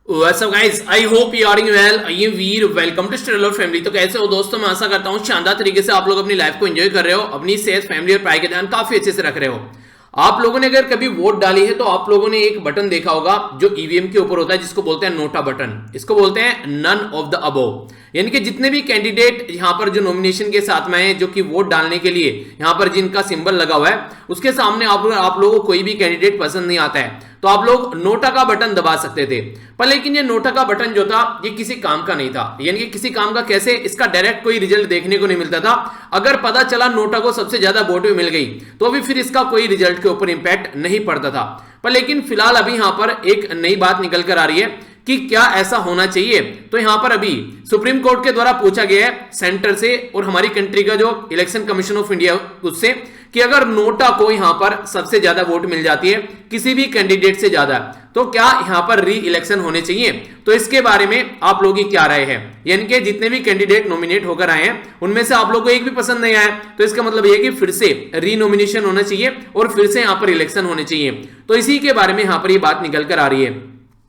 What's up guys? I hope you are doing well. I am Veer, welcome to stellar family. तो कैसे हो दोस्तों? मैं आशा करता हूँ शानदार तरीके से आप लोग अपनी लाइफ को एंजॉय कर रहे हो, अपनी सेहत, फैमिली और पढ़ाई का ध्यान काफी अच्छे से रख रहे हो। आप लोगों ने अगर कभी वोट डाली है तो आप लोगों ने एक बटन देखा होगा जो ईवीएम के ऊपर होता है, जिसको बोलते हैं नोटा बटन। इसको बोलते हैं नन ऑफ द अबोव, यानी कि जितने भी कैंडिडेट यहाँ पर जो नॉमिनेशन के साथ में है, जो कि वोट डालने के लिए यहाँ पर जिनका सिंबल लगा हुआ है, उसके सामने आप लोगों को कोई भी कैंडिडेट पसंद नहीं आता है तो आप लोग नोटा का बटन दबा सकते थे। पर लेकिन ये नोटा का बटन जो था ये किसी काम का नहीं था। यानी कि किसी काम का कैसे? इसका डायरेक्ट कोई रिजल्ट देखने को नहीं मिलता था। अगर पता चला नोटा को सबसे ज्यादा वोट भी मिल गई तो अभी फिर इसका कोई रिजल्ट के ऊपर इंपैक्ट नहीं पड़ता था। पर लेकिन फिलहाल अभी यहां पर एक नई बात निकल कर आ रही है कि क्या ऐसा होना चाहिए। तो यहां पर अभी सुप्रीम कोर्ट के द्वारा पूछा गया है सेंटर से और हमारी कंट्री का जो इलेक्शन कमीशन ऑफ इंडिया उससे, कि अगर नोटा को यहां पर सबसे ज्यादा वोट मिल जाती है किसी भी कैंडिडेट से ज्यादा, तो क्या यहां पर री इलेक्शन होने चाहिए। तो इसके बारे में आप लोगों की क्या राय है? यानी कि जितने भी कैंडिडेट नॉमिनेट होकर आए हैं उनमें से आप लोगों को एक भी पसंद नहीं आया, तो इसका मतलब यह कि फिर से री नॉमिनेशन होना चाहिए और फिर से यहां पर इलेक्शन होने चाहिए। तो इसी के बारे में यहां पर यह बात निकल कर आ रही है।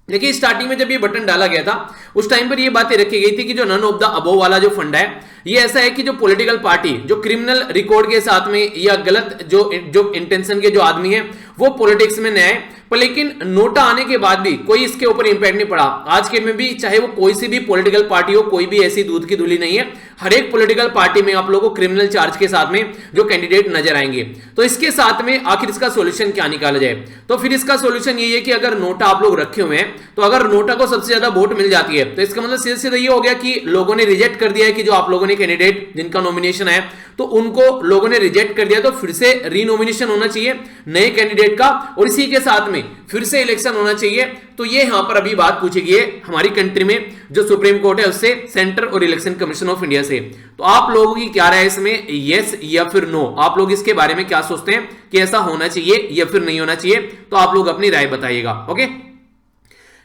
देखिए, स्टार्टिंग में जब ये बटन डाला गया था उस टाइम पर ये बातें रखी गई थी कि जो नन ऑफ द अबोव वाला जो फंड है ये ऐसा है कि जो पॉलिटिकल पार्टी जो क्रिमिनल रिकॉर्ड के साथ में या गलत जो इंटेंशन के जो आदमी है वो पॉलिटिक्स में न आए। पर लेकिन नोटा आने के बाद भी कोई इसके ऊपर इंपैक्ट नहीं पड़ा। आज के में भी चाहे वो कोई सी भी पॉलिटिकल पार्टी हो, कोई भी ऐसी दूध की धुली नहीं है। हर एक पॉलिटिकल पार्टी में आप लोगों को क्रिमिनल चार्ज के साथ में जो कैंडिडेट नजर आएंगे। तो इसके साथ में आखिर इसका सॉल्यूशन क्या निकाला जाए? तो फिर इसका सॉल्यूशन ये है कि अगर नोटा आप लोग रखे हुए हैं तो अगर नोटा को सबसे ज्यादा वोट मिल जाती है तो इसका मतलब सीधे सीधे ये हो गया कि लोगों ने रिजेक्ट कर दिया है कि जो आप लोगों ने कैंडिडेट जिनका नॉमिनेशन है तो उनको लोगों ने रिजेक्ट कर दिया, तो फिर से रीनॉमिनेशन होना चाहिए नए कैंडिडेट का और इसी के साथ में फिर से इलेक्शन होना चाहिए। तो ये यहां पर अभी बात पूछी गई है हमारी कंट्री में जो सुप्रीम कोर्ट है उससे, सेंटर और इलेक्शन कमीशन ऑफ इंडिया से। तो आप लोगों की क्या राय है इसमें, यस या फिर नो? आप लोग इसके बारे में क्या सोचते हैं कि ऐसा होना चाहिए या फिर नहीं होना चाहिए? तो आप लोग अपनी राय बताइएगा। ओके,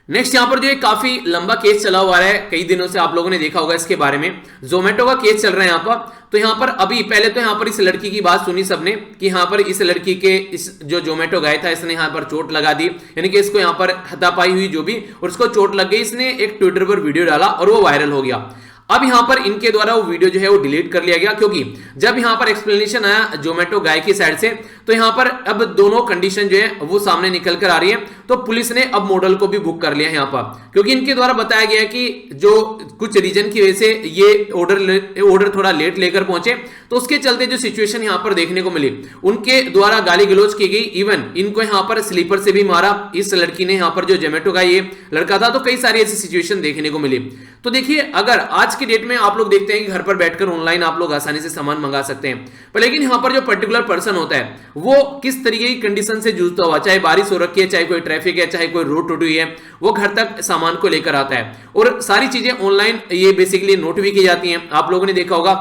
नेक्स्ट यहां पर जो एक काफी लंबा केस चला हुआ है, कई दिनों से आप लोगों ने देखा होगा इसके बारे में, जोमेटो का केस चल रहा है यहां पर। तो यहां पर अभी पहले तो यहां पर इस लड़की की बात सुनी सबने कि यहां पर इस लड़की के इस जो जोमेटो गया था इसने यहां पर चोट लगा दी, यानी कि इसको यहां पर हथापाई हुई जो भी, और उसको चोट लग गई। इसने एक ट्विटर पर वीडियो डाला और वो वायरल हो गया। अब यहां पर इनके द्वारा वो वीडियो जो है वो डिलीट कर लिया गया, क्योंकि जब यहां पर एक्सप्लेनेशन आया जोमेटो गाय की साइड से तो यहां पर अब दोनों कंडीशन जो है वो सामने निकल कर आ रही है। तो पुलिस ने अब मॉडल को भी बुक कर लिया यहां पर, क्योंकि इनके द्वारा बताया गया कि जो कुछ रीजन की वजह से ये ऑर्डर थोड़ा लेट लेकर पहुंचे, तो उसके चलते जो सिचुएशन यहां पर देखने को मिली, उनके द्वारा गाली गलौज की गई। इवन इनको यहां पर स्लीपर से भी मारा इस लड़की ने, यहां पर जो जोमेटो का ये लड़का था। तो कई सारी ऐसी सिचुएशन देखने को मिली। तो देखिए, अगर आज की डेट में आप लोग देखते हैं कि घर पर बैठकर ऑनलाइन आप लोग आसानी से सामान मंगा सकते हैं, पर लेकिन यहां पर जो पर्टिकुलर पर्सन होता है वो किस तरीके की कंडीशन से जूझता हुआ, चाहे बारिश हो रखी है, चाहे कोई ट्रैफिक है, चाहे कोई रोड टूटी है, वो घर तक सामान को लेकर आता है। और सारी चीजें ऑनलाइन ये बेसिकली नोट भी की जाती हैं। आप लोगों ने देखा होगा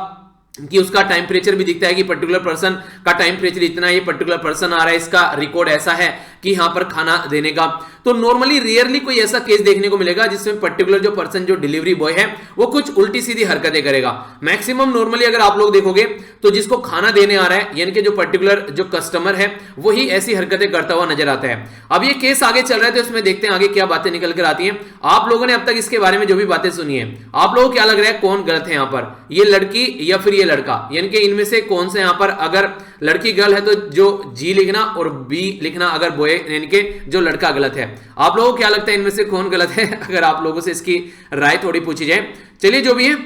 कि उसका टेम्परेचर भी दिखता है कि पर्टिकुलर पर्सन का टेम्परेचर इतना है, ये पर्टिकुलर पर्सन आ रहा है, इसका रिकॉर्ड ऐसा है कि यहां पर खाना देने का। तो नॉर्मली रियरली कोई ऐसा केस देखने को मिलेगा जिसमें पर्टिकुलर जो पर्सन जो डिलीवरी बॉय है वो कुछ उल्टी सीधी हरकतें करेगा। मैक्सिमम नॉर्मली अगर आप लोग देखोगे तो जिसको खाना देने आ रहा है, यानी कि जो पर्टिकुलर जो कस्टमर है वही ऐसी हरकतें करता हुआ नजर आता है। अब ये केस आगे चल रहा है तो इसमें देखते हैं आगे क्या बातें निकल कर आती हैं। आप लोगों ने अब तक इसके बारे में जो भी बातें सुनी है, आप लोगों को क्या लग रहा है कौन गलत है यहां पर, ये लड़की या फिर ये लड़का? यानी कि इनमें से कौन से यहां पर, अगर लड़की गर्ल है तो जो जी लिखना और बी लिखना, अगर बॉय यानी कि जो लड़का गलत है। आप लोगों को क्या लगता है इनमें से कौन गलत है? अगर आप लोगों से इसकी राय थोड़ी पूछी जाए। चलिए, जो भी है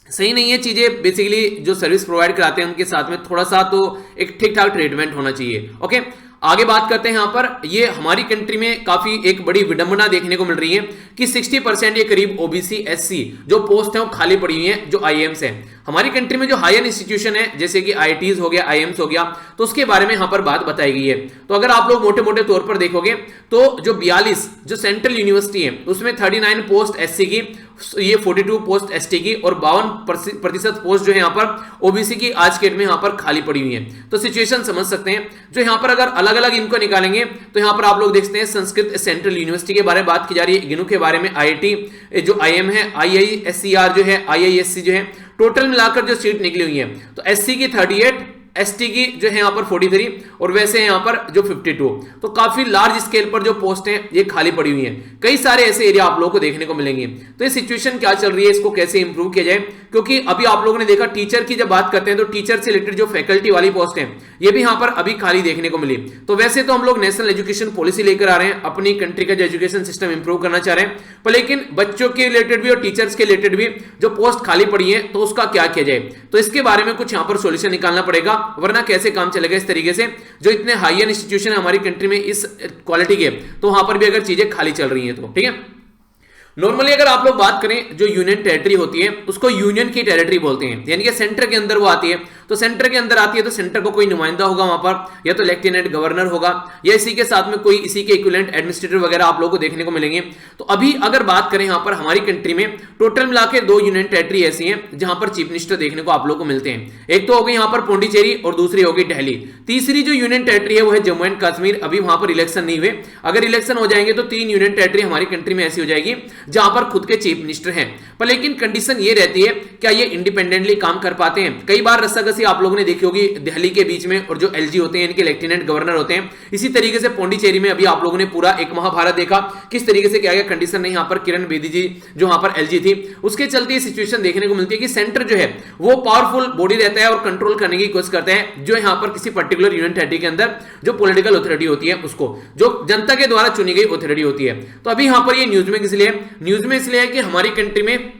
सही नहीं है चीजें, बेसिकली जो सर्विस प्रोवाइड कराते हैं उनके साथ में थोड़ा सा तो एक ठीक ठाक ट्रीटमेंट होना चाहिए। ओके, आगे बात करते हैं। यहां पर ये हमारी कंट्री में काफी एक बड़ी विडंबना देखने को मिल रही है कि 60% ये करीब ओबीसी एससी जो पोस्ट है वो खाली पड़ी हुई है, जो आईएम्स है। हमारी कंट्री में जो हायर इंस्टीट्यूशन है जैसे कि आईआईटीज हो गया, आईएम्स हो गया, तो उसके बारे में यहां पर बात बताई गई है। तो अगर आप लोग मोटे मोटे तौर पर देखोगे तो जो 42 जो सेंट्रल यूनिवर्सिटी है उसमें 39 पोस्ट एससी की, ये 42 पोस्ट एसटी की और 52% पोस्ट जो है यहां पर ओबीसी की आज के डेट में यहां पर खाली पड़ी हुई है। तो सिचुएशन समझ सकते हैं। जो यहां पर अगर अलग अलग इनको निकालेंगे तो यहां पर आप लोग देखते हैं संस्कृत सेंट्रल यूनिवर्सिटी के बारे में बात की जा रही है, इग्नू के बारे में, आईआईटी जो आईएम है, आईआईएससीआर जो है, आईआईएससी जो है, टोटल मिलाकर जो सीट निकली हुई है तो एससी की 38, एसटी की जो है यहाँ पर 43 और वैसे यहाँ पर जो 52। तो काफी लार्ज स्केल पर जो पोस्ट हैं ये खाली पड़ी हुई हैं। कई सारे ऐसे एरिया आप लोगों को देखने को मिलेंगे। तो ये सिचुएशन क्या चल रही है, इसको कैसे इंप्रूव किया जाए, क्योंकि अभी आप लोगों ने देखा टीचर की जब बात करते हैं तो टीचर से रिलेटेड जो फैकल्टी वाली पोस्ट है ये भी यहाँ पर अभी खाली देखने को मिली। तो वैसे तो हम लोग नेशनल एजुकेशन पॉलिसी लेकर आ रहे हैं, अपनी कंट्री का जो एजुकेशन सिस्टम इंप्रूव करना चाह रहे हैं, पर लेकिन बच्चों के रिलेटेड भी और टीचर्स के रिलेटेड भी जो पोस्ट खाली पड़ी है तो उसका क्या किया जाए। तो इसके बारे में कुछ यहाँ पर सॉल्यूशन निकालना पड़ेगा, वरना कैसे काम चलेगा इस तरीके से। जो इतने हायर इंस्टीट्यूशन है हमारी कंट्री में इस क्वालिटी के, तो वहां पर भी अगर चीजें खाली चल रही हैं तो ठीक है। नॉर्मली अगर आप लोग बात करें जो यूनियन टेरिटरी होती है उसको यूनियन की टेरिटरी बोलते हैं, यानी कि सेंटर के अंदर वो आती है। तो सेंटर के अंदर आती है तो सेंटर को कोई नुमाइंदा होगा वहां पर, या तो लेफ्टिनेंट गवर्नर होगा या इसी के साथ में कोई इसी के इक्विवेलेंट एडमिनिस्ट्रेटर वगैरह आप लोगों को देखने को मिलेंगे। तो अभी अगर बात करें यहाँ पर हमारी कंट्री में टोटल मिला के 2 यूनियन टेरिटरी ऐसी हैं जहां पर चीफ मिनिस्टर देखने को आप लोग को मिलते हैं। एक तो हो गई यहाँ पर पौंडीचेरी और दूसरी होगी दिल्ली। तीसरी जो यूनियन टेरिटरी है वो है जम्मू एंड कश्मीर। अभी वहां पर इलेक्शन नहीं हुए, अगर इलेक्शन हो जाएंगे तो 3 यूनियन टेरिटरी हमारी कंट्री में ऐसी हो जाएगी जहां पर खुद के चीफ मिनिस्टर हैं। पर लेकिन कंडीशन ये रहती है क्या ये इंडिपेंडेंटली काम कर पाते हैं। कई बार रस्साकसी आप लोगों ने देखी होगी दिल्ली के बीच में, और जो एलजी होते हैं इनके लेफ्टिनेंट गवर्नर होते हैं। इसी तरीके से पौंडीचेरी में अभी आप लोगों ने पूरा एक महाभारत देखा किस तरीके से क्या गया कंडीशन नहीं। यहाँ पर किरण बेदी जी जो यहाँ पर एलजी थी, उसके चलते सिचुएशन देखने को मिलती है कि सेंटर जो है वो पावरफुल बॉडी रहता है और कंट्रोल करने की कोशिश करते हैं जो यहाँ पर किसी पर्टिकुलर यूनियन टेरिटरी के अंदर जो पॉलिटिकल अथॉरिटी होती है उसको, जो जनता के द्वारा चुनी गई अथॉरिटी होती है। तो अभी यहाँ पर ये न्यूज में इसलिए है कि हमारी कंट्री में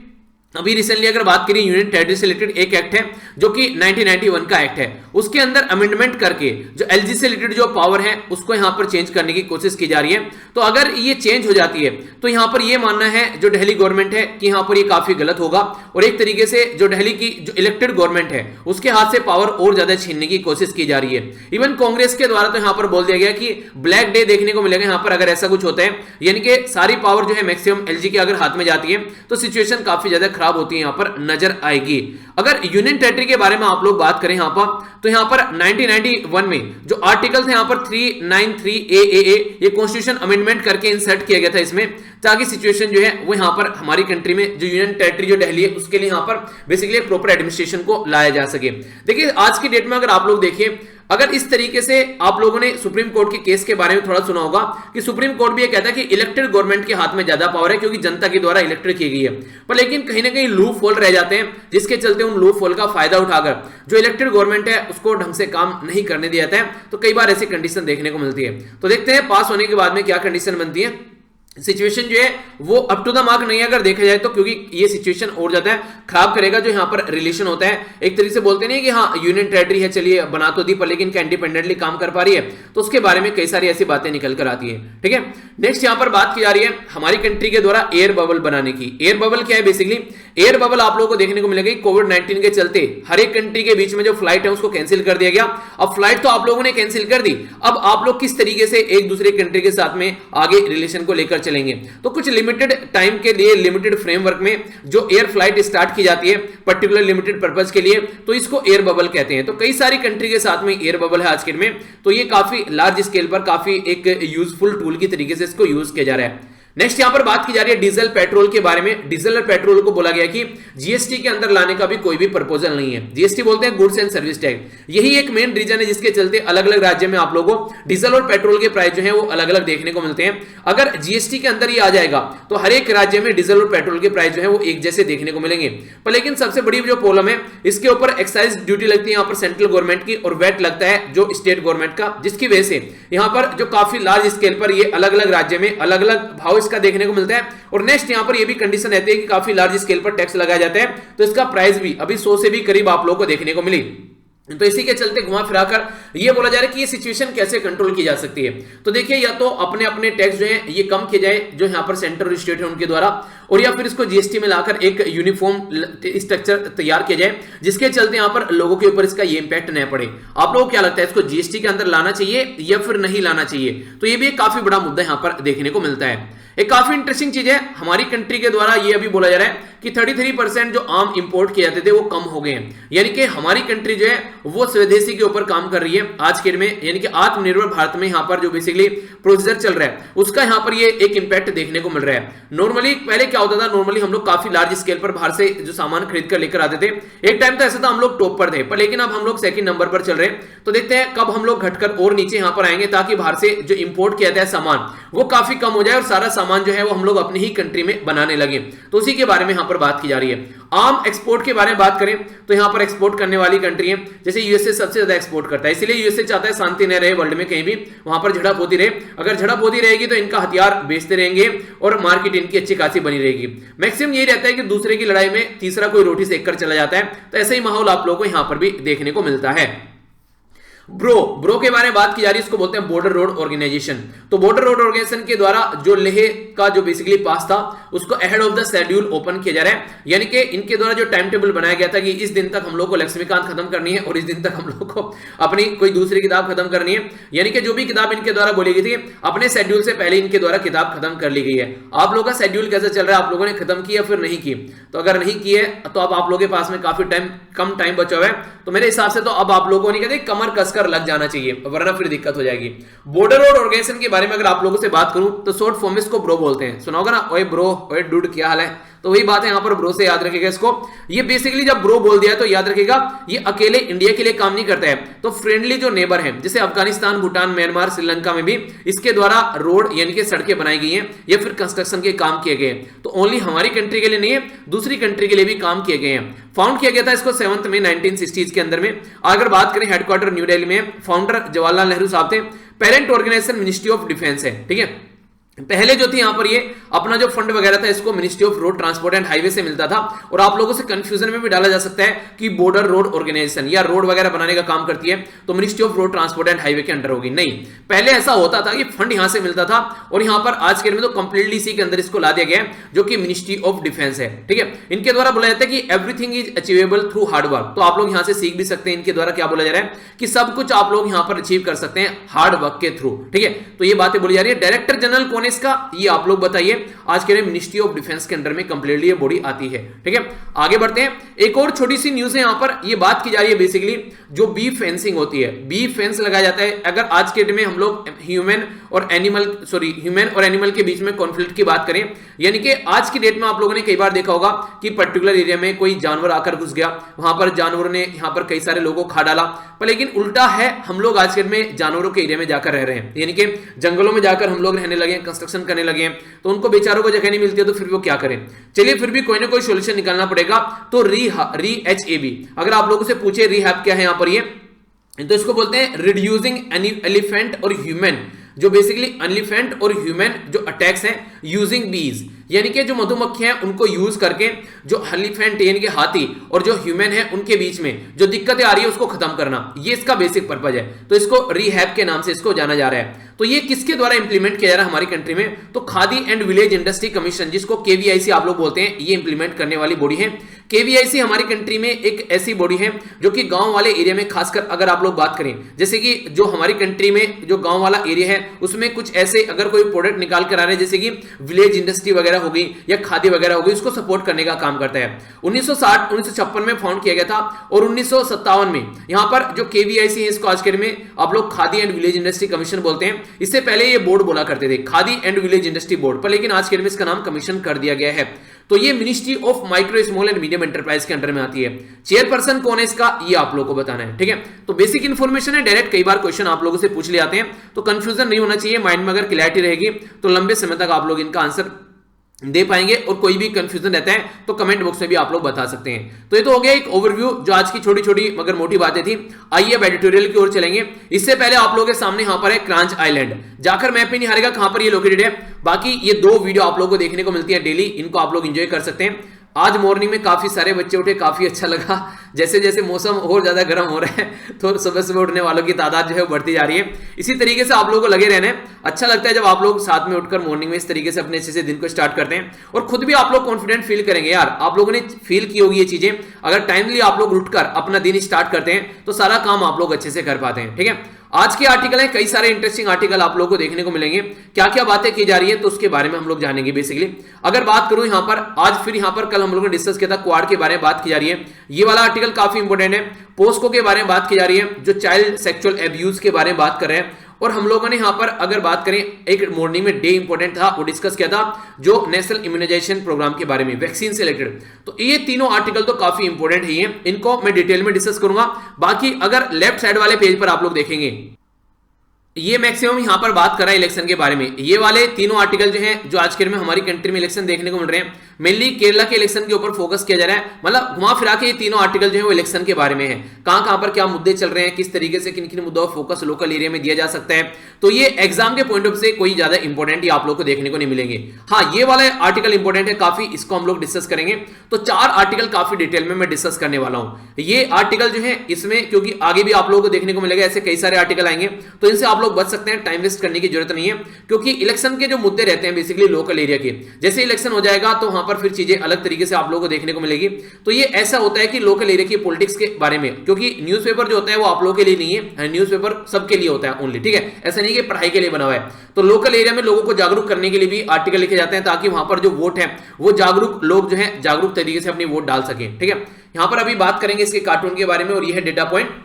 अभी रिसेंटली अगर बात करें यूनियन टेरिटरी से रिलेटेड एक एक्ट है जो कि 1991 का एक्ट है, उसके अंदर अमेंडमेंट करके जो एलजी से रिलेटेड जो पावर है उसको यहां पर चेंज करने की कोशिश की जा रही है। तो अगर ये चेंज हो जाती है तो यहां पर ये मानना है जो दिल्ली गवर्नमेंट है कि यहां पर ये काफी गलत होगा, और एक तरीके से जो दिल्ली की जो इलेक्टेड गवर्नमेंट है उसके हाथ से पावर और ज्यादा छीनने की कोशिश की जा रही है। इवन कांग्रेस के द्वारा तो यहां पर बोल दिया गया कि ब्लैक डे देखने को मिलेगा यहां पर अगर ऐसा कुछ होता है, यानी कि सारी पावर जो है मैक्सिमम एलजी के अगर हाथ में जाती है तो सिचुएशन काफी ज्यादा खराब होती है यहां पर नजर आएगी। अगर यूनियन टेरिटरी के बारे में आप लोग बात करें यहां पर, तो यहां पर 1991 में जो आर्टिकल थे यहां पर 393 ए ये कॉन्स्टिट्यूशन अमेंडमेंट करके इंसर्ट किया गया था इसमें, ताकि सिचुएशन जो है वो यहां पर हमारी कंट्री में जो यूनियन टेरिटरी जो दिल्ली है उसके लिए यहां पर बेसिकली प्रॉपर एडमिनिस्ट्रेशन को लाया जा सके। देखिए आज की डेट में अगर आप लोग देखिए, अगर इस तरीके से आप लोगों ने सुप्रीम कोर्ट के केस के बारे में थोड़ा सुना होगा कि सुप्रीम कोर्ट भी ये कहता है कि इलेक्टेड गवर्नमेंट के हाथ में ज्यादा पावर है क्योंकि जनता के द्वारा इलेक्टेड की गई है। पर लेकिन कहीं ना कहीं लूप होल रह जाते हैं, जिसके चलते उन लूप होल का फायदा उठाकर जो इलेक्टेड गवर्नमेंट है उसको ढंग से काम नहीं करने दिया जाता है। तो कई बार ऐसी कंडीशन देखने को मिलती है। तो देखते हैं पास होने के बाद में क्या कंडीशन बनती है। सिचुएशन जो है वो अप टू द मार्क नहीं अगर देखा जाए तो, क्योंकि ये सिचुएशन और ज्यादा खराब करेगा जो यहाँ पर रिलेशन होता है। एक तरीके से बोलते नहीं कि हाँ यूनियन टेरिटरी है चलिए बना तो दी, पर लेकिन क्या इंडिपेंडेंटली काम कर पा रही है, तो उसके बारे में कई सारी ऐसी बातें निकल कर आती है। ठीक है, नेक्स्ट यहाँ पर बात की जा रही है हमारी कंट्री के द्वारा एयर बबल बनाने की। एयर बबल क्या है, बेसिकली एयर बबल आप लोगों को देखने को मिलेगा कोविड-19 के चलते हर एक कंट्री के बीच में जो फ्लाइट है उसको कैंसिल कर दिया गया। अब फ्लाइट तो आप लोगों ने कैंसिल कर दी, अब आप लोग किस तरीके से एक दूसरे कंट्री के साथ में आगे रिलेशन को लेकर चलेंगे। तो कुछ लिमिटेड टाइम के लिए लिमिटेड फ्रेमवर्क में जो एयर फ्लाइट स्टार्ट की जाती है पर्टिकुलर लिमिटेड पर्पस के लिए, तो इसको एयर बबल कहते हैं। तो कई सारी कंट्री के साथ में एयर बबल है आज के में, तो ये काफी लार्ज स्केल पर काफी एक यूजफुल टूल की तरीके से इसको यूज किया जा रहा है। नेक्स्ट यहां पर बात की जा रही है डीजल पेट्रोल के बारे में। डीजल और पेट्रोल को बोला गया कि जीएसटी के अंदर लाने का भी कोई भी प्रपोजल नहीं है। जीएसटी बोलते हैं गुड्स एंड सर्विस टैक्स। यही एक मेन रीजन है जिसके चलते अलग अलग राज्य में आप लोगों को डीजल और पेट्रोल के प्राइस जो है वो अलग अलग देखने को मिलते हैं। अगर जीएसटी के अंदर ये आ जाएगा तो हर एक राज्य में डीजल और पेट्रोल के प्राइस जो है वो एक जैसे देखने को मिलेंगे। पर लेकिन सबसे बड़ी जो प्रॉब्लम है, इसके ऊपर एक्साइज ड्यूटी लगती है यहाँ पर सेंट्रल गवर्नमेंट की, और वैट लगता है जो स्टेट गवर्नमेंट का, जिसकी वजह से यहाँ पर जो काफी लार्ज स्केल पर ये अलग अलग राज्य में अलग अलग भाव इसका देखने को मिलता है। और नेक्स्ट यहां पर यह भी कंडीशन रहती है कि काफी लार्ज स्केल पर टैक्स लगाया जाता है, तो इसका प्राइस भी अभी 100 से भी करीब आप लोगों को देखने को मिली। तो इसी के चलते घुमा फिराकर ये बोला जा रहा है कि ये सिचुएशन कैसे कंट्रोल की जा सकती है। तो देखिए या तो अपने अपने टैक्स जो है ये कम किए जाए जो यहाँ पर सेंटर और स्टेट है उनके द्वारा, और या फिर इसको जीएसटी में लाकर एक यूनिफॉर्म स्ट्रक्चर तैयार किया जाए जिसके चलते यहाँ पर लोगों के ऊपर इसका ये इंपैक्ट न पड़े। आप लोगों को क्या लगता है, इसको जीएसटी के अंदर लाना चाहिए या फिर नहीं लाना चाहिए? तो ये भी एक काफी बड़ा मुद्दा यहाँ पर देखने को मिलता है। एक काफी इंटरेस्टिंग चीज है हमारी कंट्री के द्वारा ये अभी बोला जा रहा है कि कि 33% जो आम इंपोर्ट किए जाते थे वो कम हो गए हैं। यानी कि हमारी कंट्री जो है वो स्वदेशी के ऊपर काम कर रही है आज के में, यानी कि आत्मनिर्भर भारत में यहाँ पर जो बेसिकली प्रोसीजर चल रहा है उसका यहाँ पर ये एक इंपैक्ट देखने को मिल रहा है। नॉर्मली पहले क्या होता था, नॉर्मली हम लोग काफी लार्ज स्केल पर बाहर से जो सामान खरीद कर लेकर आते थे, एक टाइम तो ऐसा था हम लोग टॉप पर थे, पर लेकिन अब हम लोग सेकंड नंबर पर चल रहे हैं। तो देखते हैं कब हम लोग घटकर और नीचे यहाँ पर आएंगे ताकि बाहर से जो इंपोर्ट किया जाता है सामान वो काफी कम हो जाए और सारा सामान जो है वो हम लोग अपनी ही कंट्री में बनाने लगे। तो उसी के बारे में यहाँ पर बात की जा रही है। आम एक्सपोर्ट के बारे में बात करें तो यहाँ पर एक्सपोर्ट करने वाली कंट्री है, जैसे यूएसए सबसे ज्यादा एक्सपोर्ट करता है, इसलिए यूएसए चाहता है शांति न रहे वर्ल्ड में, कहीं भी वहां पर झड़प होती रहे। अगर झड़प होती रहेगी तो इनका हथियार बेचते रहेंगे और मार्केट इनकी अच्छी खासी बनी रहेगी। मैक्सिमम यही रहता है कि दूसरे की लड़ाई में तीसरा कोई रोटी सेक कर चला जाता है, तो ऐसा ही माहौल आप लोगों को यहां पर भी देखने को मिलता है। ब्रो के बारे में बात की जा रही है, इसको बोलते हैं बॉर्डर रोड ऑर्गेनाइजेशन। तो बॉर्डर रोड ऑर्गेनाइजेशन के द्वारा जो लेह का जो बेसिकली पास था उसको ahead of the schedule open किया जा रहा है, यानी कि इनके द्वारा जो टाइम टेबल बनाया गया था कि इस दिन तक हम लोग को लक्ष्मीकांत खत्म करनी है और इस दिन तक हम लोग को अपनी कोई दूसरी किताब खत्म करनी है, यानी कि जो भी किताब इनके द्वारा बोली गई थी अपने शेड्यूल से पहले इनके द्वारा किताब खत्म कर ली गई है। आप लोगों का शेड्यूल कैसा चल रहा है, आप लोगों ने खत्म किया फिर नहीं की? तो अगर नहीं की है तो अब आप लोगों के पास में काफी कम टाइम बचा हुआ है, तो मेरे हिसाब से तो अब आप लोगों ने कहते कमर कसकर लग जाना चाहिए, वरना फिर दिक्कत हो जाएगी। बॉर्डर रोड ऑर्गेनाइजेशन के बारे में अगर आप लोगों से बात करूं तो शॉर्ट फॉर्म में इसको ब्रो बोलते हैं, सुना होगा ना, ओए ब्रो, ओए डूड, क्या हाल है? तो वही बात है यहाँ पर ब्रो से याद रखिएगा इसको। ये बेसिकली जब ब्रो बोल दिया तो याद रखिएगा ये अकेले इंडिया के लिए काम नहीं करता है, तो फ्रेंडली जो नेबर है जैसे अफगानिस्तान, भूटान, म्यांमार, श्रीलंका में भी इसके द्वारा रोड यानी कि सड़कें बनाई गई हैं या फिर कंस्ट्रक्शन के काम किए गए हैं। तो ओनली हमारी कंट्री के लिए नहीं है, दूसरी कंट्री के लिए भी काम किए गए हैं। फाउंड किया गया था इसको 7 मई 1960s के अंदर में। अगर बात करें हेडक्वार्टर न्यू दिल्ली में, फाउंडर जवाहरलाल नेहरू साहब थे। Parent organisation ministry of defence है, ठीक है। पहले जो थी यहां पर ये अपना जो फंड वगैरह था इसको ministry of road transport and highway से मिलता था, और आप लोगों से कंफ्यूजन में भी डाला जा सकता है कि बॉर्डर रोड ऑर्गेनाइजेशन या रोड वगैरह बनाने का काम करती है तो ministry of road transport and highway के अंडर होगी। नहीं, पहले ऐसा होता था कि फंड यहां से मिलता था और यहां पर आज के में तो कंप्लीटली इसी के अंदर इसको ला दिया गया है जो कि मिनिस्ट्री ऑफ डिफेंस है, ठीक है। इनके द्वारा बोला जाता है कि everything is achievable through hard work. तो आप लोग यहां से सीख भी सकते हैं इनके द्वारा क्या बोला जा रहा है कि सब कुछ आप लोग यहां पर अचीव कर सकते हैं हार्ड वर्क के थ्रू, ठीक है। तो ये बातें बोली जा रही है। डायरेक्टर जनरल कौन है इसका, ये आप लोग बताइए। आज के लिए मिनिस्ट्री ऑफ डिफेंस के अंडर में कंप्लीटली ये बॉडी आती है, ठीक है। आगे बढ़ते हैं, एक और छोटी सी न्यूज है यहां पर, ये बात की जा रही है बेसिकली जो बी फेंसिंग होती है, बी फेंस लगाया जाता है। अगर आज के डेट में हम लोग ह्यूमन और एनिमल के बीच में कॉन्फ्लिक्ट की बात करें, यानी कि आज की डेट में आप लोगों ने कई बार देखा होगा कि पर्टिकुलर एरिया में कोई जानवर आकर घुस गया, वहां पर जानवरों ने यहां पर कई सारे लोगों को खा डाला, पर लेकिन उल्टा है, हम लोग आज के डेट में जानवरों के एरिया में जाकर रह रहे हैं, यानी कि जंगलों में जाकर हम लोग रहने लगे, कंस्ट्रक्शन करने लगे हैं, तो उनको बेचारों को जगह नहीं मिलती है, तो फिर वो क्या करें। चलिए फिर भी कोई ना कोई सोल्यूशन निकालना पड़ेगा। तो REHAB, अगर आप लोगों से पूछे रिहैब क्या है यहां पर, ये तो इसको बोलते हैं रिड्यूसिंग एलिफेंट और ह्यूमन, जो बेसिकली एलिफेंट और ह्यूमन जो अटैक्स हैं यूजिंग बीज, यानी कि जो मधुमक्खियां हैं उनको यूज करके जो एलिफेंट यानी कि हाथी और जो ह्यूमन है उनके बीच में जो दिक्कतें आ रही है उसको खत्म करना, ये इसका बेसिक पर्पज है। तो इसको रिहैब के नाम से इसको जाना जा रहा है। तो ये किसके द्वारा इंप्लीमेंट किया जा रहा है हमारी कंट्री में, तो khadi and village industry commission, जिसको KVIC आप लोग बोलते हैं, ये इंप्लीमेंट करने वाली बॉडी है। KVIC हमारी कंट्री में एक ऐसी बॉडी है जो कि गांव वाले एरिया में, खासकर अगर आप लोग बात करें, जैसे कि जो हमारी कंट्री में जो गांव वाला एरिया है उसमें कुछ ऐसे अगर कोई प्रोडक्ट निकाल कर आ रहे हैं, जैसे कि विलेज इंडस्ट्री वगैरह हो गई या खादी वगैरह हो गई, उसको सपोर्ट करने का काम करता है। 1956 में फाउंड किया गया था और 1957 में यहां पर जो KVIC है इसको आज के में आप लोग khadi and village industry commission बोलते हैं। इससे पहले ये बोर्ड बोला करते थे, khadi and village industry board, पर लेकिन आज के में इसका नाम कमीशन कर दिया गया है। तो ये ministry of micro small and medium enterprise के अंडर में आती है। चेयरपर्सन कौन है इसका, ये आप लोगों को बताना है, ठीक है। तो बेसिक इंफॉर्मेशन है, डायरेक्ट कई बार क्वेश्चन आप लोगों से पूछ ले आते हैं, तो कंफ्यूजन नहीं होना चाहिए, माइंड में अगर क्लैरिटी रहेगी तो लंबे समय तक आप लोग इनका आंसर दे पाएंगे, और कोई भी कंफ्यूजन रहता है तो कमेंट बॉक्स में भी आप लोग बता सकते हैं। तो ये तो हो गया एक ओवरव्यू जो आज की छोटी छोटी मगर मोटी बातें थी। आइए अब एडिटोरियल की ओर चलेंगे। इससे पहले आप लोगों के सामने यहां पर है क्रांच आइलैंड, जाकर मैप में नहीं हारेगा कहां पर ये लोकेटेड है। बाकी ये 2 वीडियो आप लोगों को देखने को मिलती है डेली, इनको आप लोग एंजॉय कर सकते हैं। आज मॉर्निंग में काफी सारे बच्चे उठे, काफी अच्छा लगा। जैसे जैसे मौसम और ज्यादा गर्म हो रहा है तो सुबह सुबह उठने वालों की तादाद जो है बढ़ती जा रही है। इसी तरीके से आप लोगों को लगे रहना है। अच्छा लगता है जब आप लोग साथ में उठकर मॉर्निंग में इस तरीके से अपने अच्छे से दिन को स्टार्ट करते हैं, और खुद भी आप लोग कॉन्फिडेंट फील करेंगे। यार आप लोगों ने फील की होगी ये चीजें, अगर टाइमली आप लोग उठकर अपना दिन स्टार्ट करते हैं तो सारा काम आप लोग अच्छे से कर पाते हैं, ठीक है। आज के आर्टिकल है, कई सारे इंटरेस्टिंग आर्टिकल आप लोगों को देखने को मिलेंगे, क्या क्या बातें की जा रही है तो उसके बारे में हम लोग जानेंगे बेसिकली। अगर बात करूं यहां पर आज, फिर यहां पर कल हम लोगों ने डिस्कस किया था क्वाड के बारे में बात की जा रही है, ये वाला आर्टिकल काफी इंपॉर्टेंट है। पोस्को के बारे में बात की जा रही है, जो चाइल्ड सेक्सुअल एब्यूज के बारे में बात कर रहे हैं। और हम लोगों ने यहां पर अगर बात करें, एक मॉर्निंग में डे इंपॉर्टेंट था, वो डिस्कस किया था जो नेशनल इम्यूनाइजेशन प्रोग्राम के बारे में, वैक्सीन से रिलेटेड। तो ये तीनों आर्टिकल तो काफी इंपॉर्टेंट है, इनको मैं डिटेल में डिस्कस करूंगा। बाकी अगर लेफ्ट साइड वाले पेज पर आप लोग देखेंगे, ये मैक्सिमम यहां पर बात कर रहा है इलेक्शन के बारे में। ये वाले तीनों आर्टिकल जो हैं, जो आज के में हमारी कंट्री में इलेक्शन देखने को मिल रहे हैं, मेनली केरला के इलेक्शन के ऊपर फोकस किया जा रहा है। मतलब घुमा फिरा के ये तीनों आर्टिकल जो है वो इलेक्शन के बारे में है, कहां पर क्या मुद्दे चल रहे हैं, किस तरीके से किन किन मुद्दों पर फोकस लोकल एरिया में दिया जा सकता है। तो ये एग्जाम के पॉइंट ऑफ से कोई ज्यादा इंपॉर्टेंट ही आप लोग को देखने को नहीं मिलेंगे। हाँ, ये वाला आर्टिकल इंपॉर्टेंट है काफी, इसको हम लोग डिस्कस करेंगे। तो 4 आर्टिकल काफी डिटेल में मैं डिस्कस करने वाला हूं। ये आर्टिकल जो है इसमें, क्योंकि आगे भी आप लोगों को देखने को मिलेगा ऐसे कई सारे आर्टिकल आएंगे, तो इनसे आप लोग बच सकते हैं, टाइम वेस्ट करने की जरूरत नहीं है। क्योंकि इलेक्शन के जो मुद्दे रहते हैं बेसिकली लोकल एरिया के, जैसे इलेक्शन हो जाएगा तो वहां पर फिर चीजें अलग तरीके से आप लोगों को देखने को मिलेगी। तो ये ऐसा होता है कि लोकल एरिया की पॉलिटिक्स के बारे में, क्योंकि न्यूज़पेपर जो होता है वो आप लोगों के लिए नहीं है, न्यूज़पेपर सबके लिए होता है ओनली, ठीक है, ऐसा नहीं कि पढ़ाई के लिए बना हुआ है। तो लोकल एरिया में लोगों को जागरूक करने के लिए भी आर्टिकल लिखे जाते हैं, ताकि वहां पर जो वोट है वो जागरूक लोग जो है जागरूक तरीके से अपनी वोट डाल सकें, ठीक है। यहां पर अभी बात करेंगे इसके कार्टून के बारे में, और ये है डेटा पॉइंट।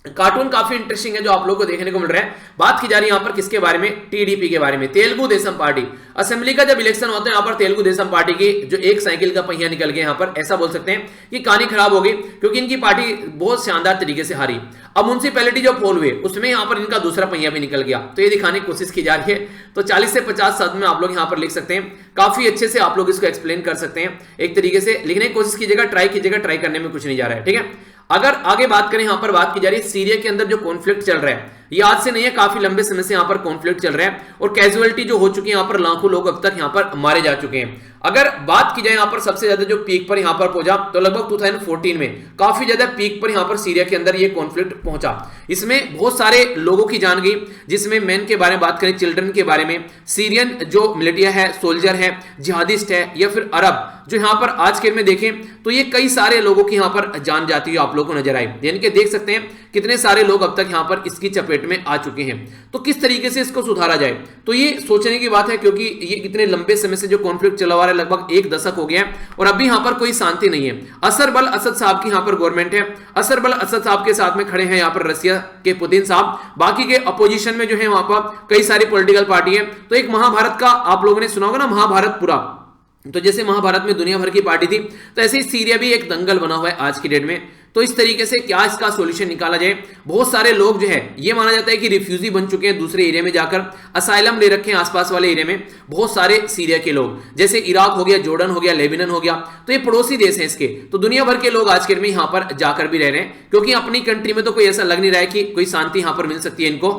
कार्टून काफी इंटरेस्टिंग है जो आप लोगों को देखने को मिल रहा है। बात की जा रही है यहां पर किसके बारे में, टीडीपी के बारे में, तेलुगु देशम पार्टी। असेंबली का जब इलेक्शन होता है यहां पर तेलुगु देशम पार्टी की जो एक साइकिल का पहिया निकल गया, यहां पर ऐसा बोल सकते हैं कि कहानी खराब हो गई, क्योंकि इनकी पार्टी बहुत शानदार तरीके से हारी। अब म्युनिसिपैलिटी जो पोल हुए उसमें यहां पर इनका दूसरा पहिया भी निकल गया। तो ये दिखाने की कोशिश की जा रही है। तो 40 से 50 शब्द में आप लोग यहां पर लिख सकते हैं, काफी अच्छे से आप लोग इसको एक्सप्लेन कर सकते हैं। एक तरीके से लिखने की कोशिश कीजिएगा, ट्राई कीजिएगा, ट्राई करने में कुछ नहीं जा रहा है, ठीक है। अगर आगे बात करें, यहां पर बात की जा रही है सीरिया के अंदर जो कॉन्फ्लिक्ट चल रहा है, ये आज से नहीं है, काफी लंबे समय से यहां पर कॉन्फ्लिक्ट चल रहा है, और कैजुअलिटी जो हो चुकी है यहां पर, लाखों लोग अब तक यहां पर मारे जा चुके हैं। अगर बात की जाए यहां पर सबसे ज्यादा जो पीक पर यहां पर पहुंचा, तो लगभग 2014 में काफी ज्यादा पीक पर यहां पर सीरिया के अंदर ये कॉन्फ्लिक्ट पहुंचा। इसमें बहुत सारे लोगों की जान गई, जिसमें मैन के बारे में बात करें, चिल्ड्रन के बारे में, सीरियन जो मिलिटिया है, सोल्जर है, जिहादिस्ट है, या फिर अरब जो यहां पर आज के में देखें तो ये कई सारे लोगों की यहां पर जान जाती है आप लोगों को नजर आई। यानी कि देख सकते हैं कितने सारे लोग अब तक यहां पर इसकी चपेट में आ चुके हैं। तो किस तरीके से इसको सुधारा जाए, तो ये सोचने की बात है, क्योंकि ये इतने लंबे समय से जो कॉन्फ्लिक्ट चला हुआ है, लगभग 1 दशक हो गया है, और अभी यहां पर कोई शांति नहीं है। असरबल असद साहब की यहां पर गवर्नमेंट है, असरबल असद साहब के साथ में खड़े हैं यहां पर रसिया के पुतिन साहब, बाकी के अपोजिशन में जो है वहां पर कई सारी पॉलिटिकल पार्टी है। तो एक महाभारत का आप लोगों ने सुना होगा ना, महाभारत पूरा, तो जैसे महाभारत में दुनिया भर की पार्टी थी, तो ऐसे ही सीरिया भी एक दंगल बना हुआ है आज की डेट में। तो इस तरीके से क्या इसका सॉल्यूशन निकाला जाए। बहुत सारे लोग जो है ये माना जाता है कि रिफ्यूजी बन चुके हैं, दूसरे एरिया में जाकर असाइलम ले रखे हैं आसपास वाले एरिया में, बहुत सारे सीरिया के लोग, जैसे इराक हो गया, जॉर्डन हो गया, लेबनान हो गया, तो ये पड़ोसी देश हैं इसके। तो दुनिया भर के लोग आज के में यहां पर जाकर भी रह रहे हैं, क्योंकि अपनी कंट्री में तो कोई ऐसा लग नहीं रहा है कि कोई शांति यहां पर मिल सकती है इनको।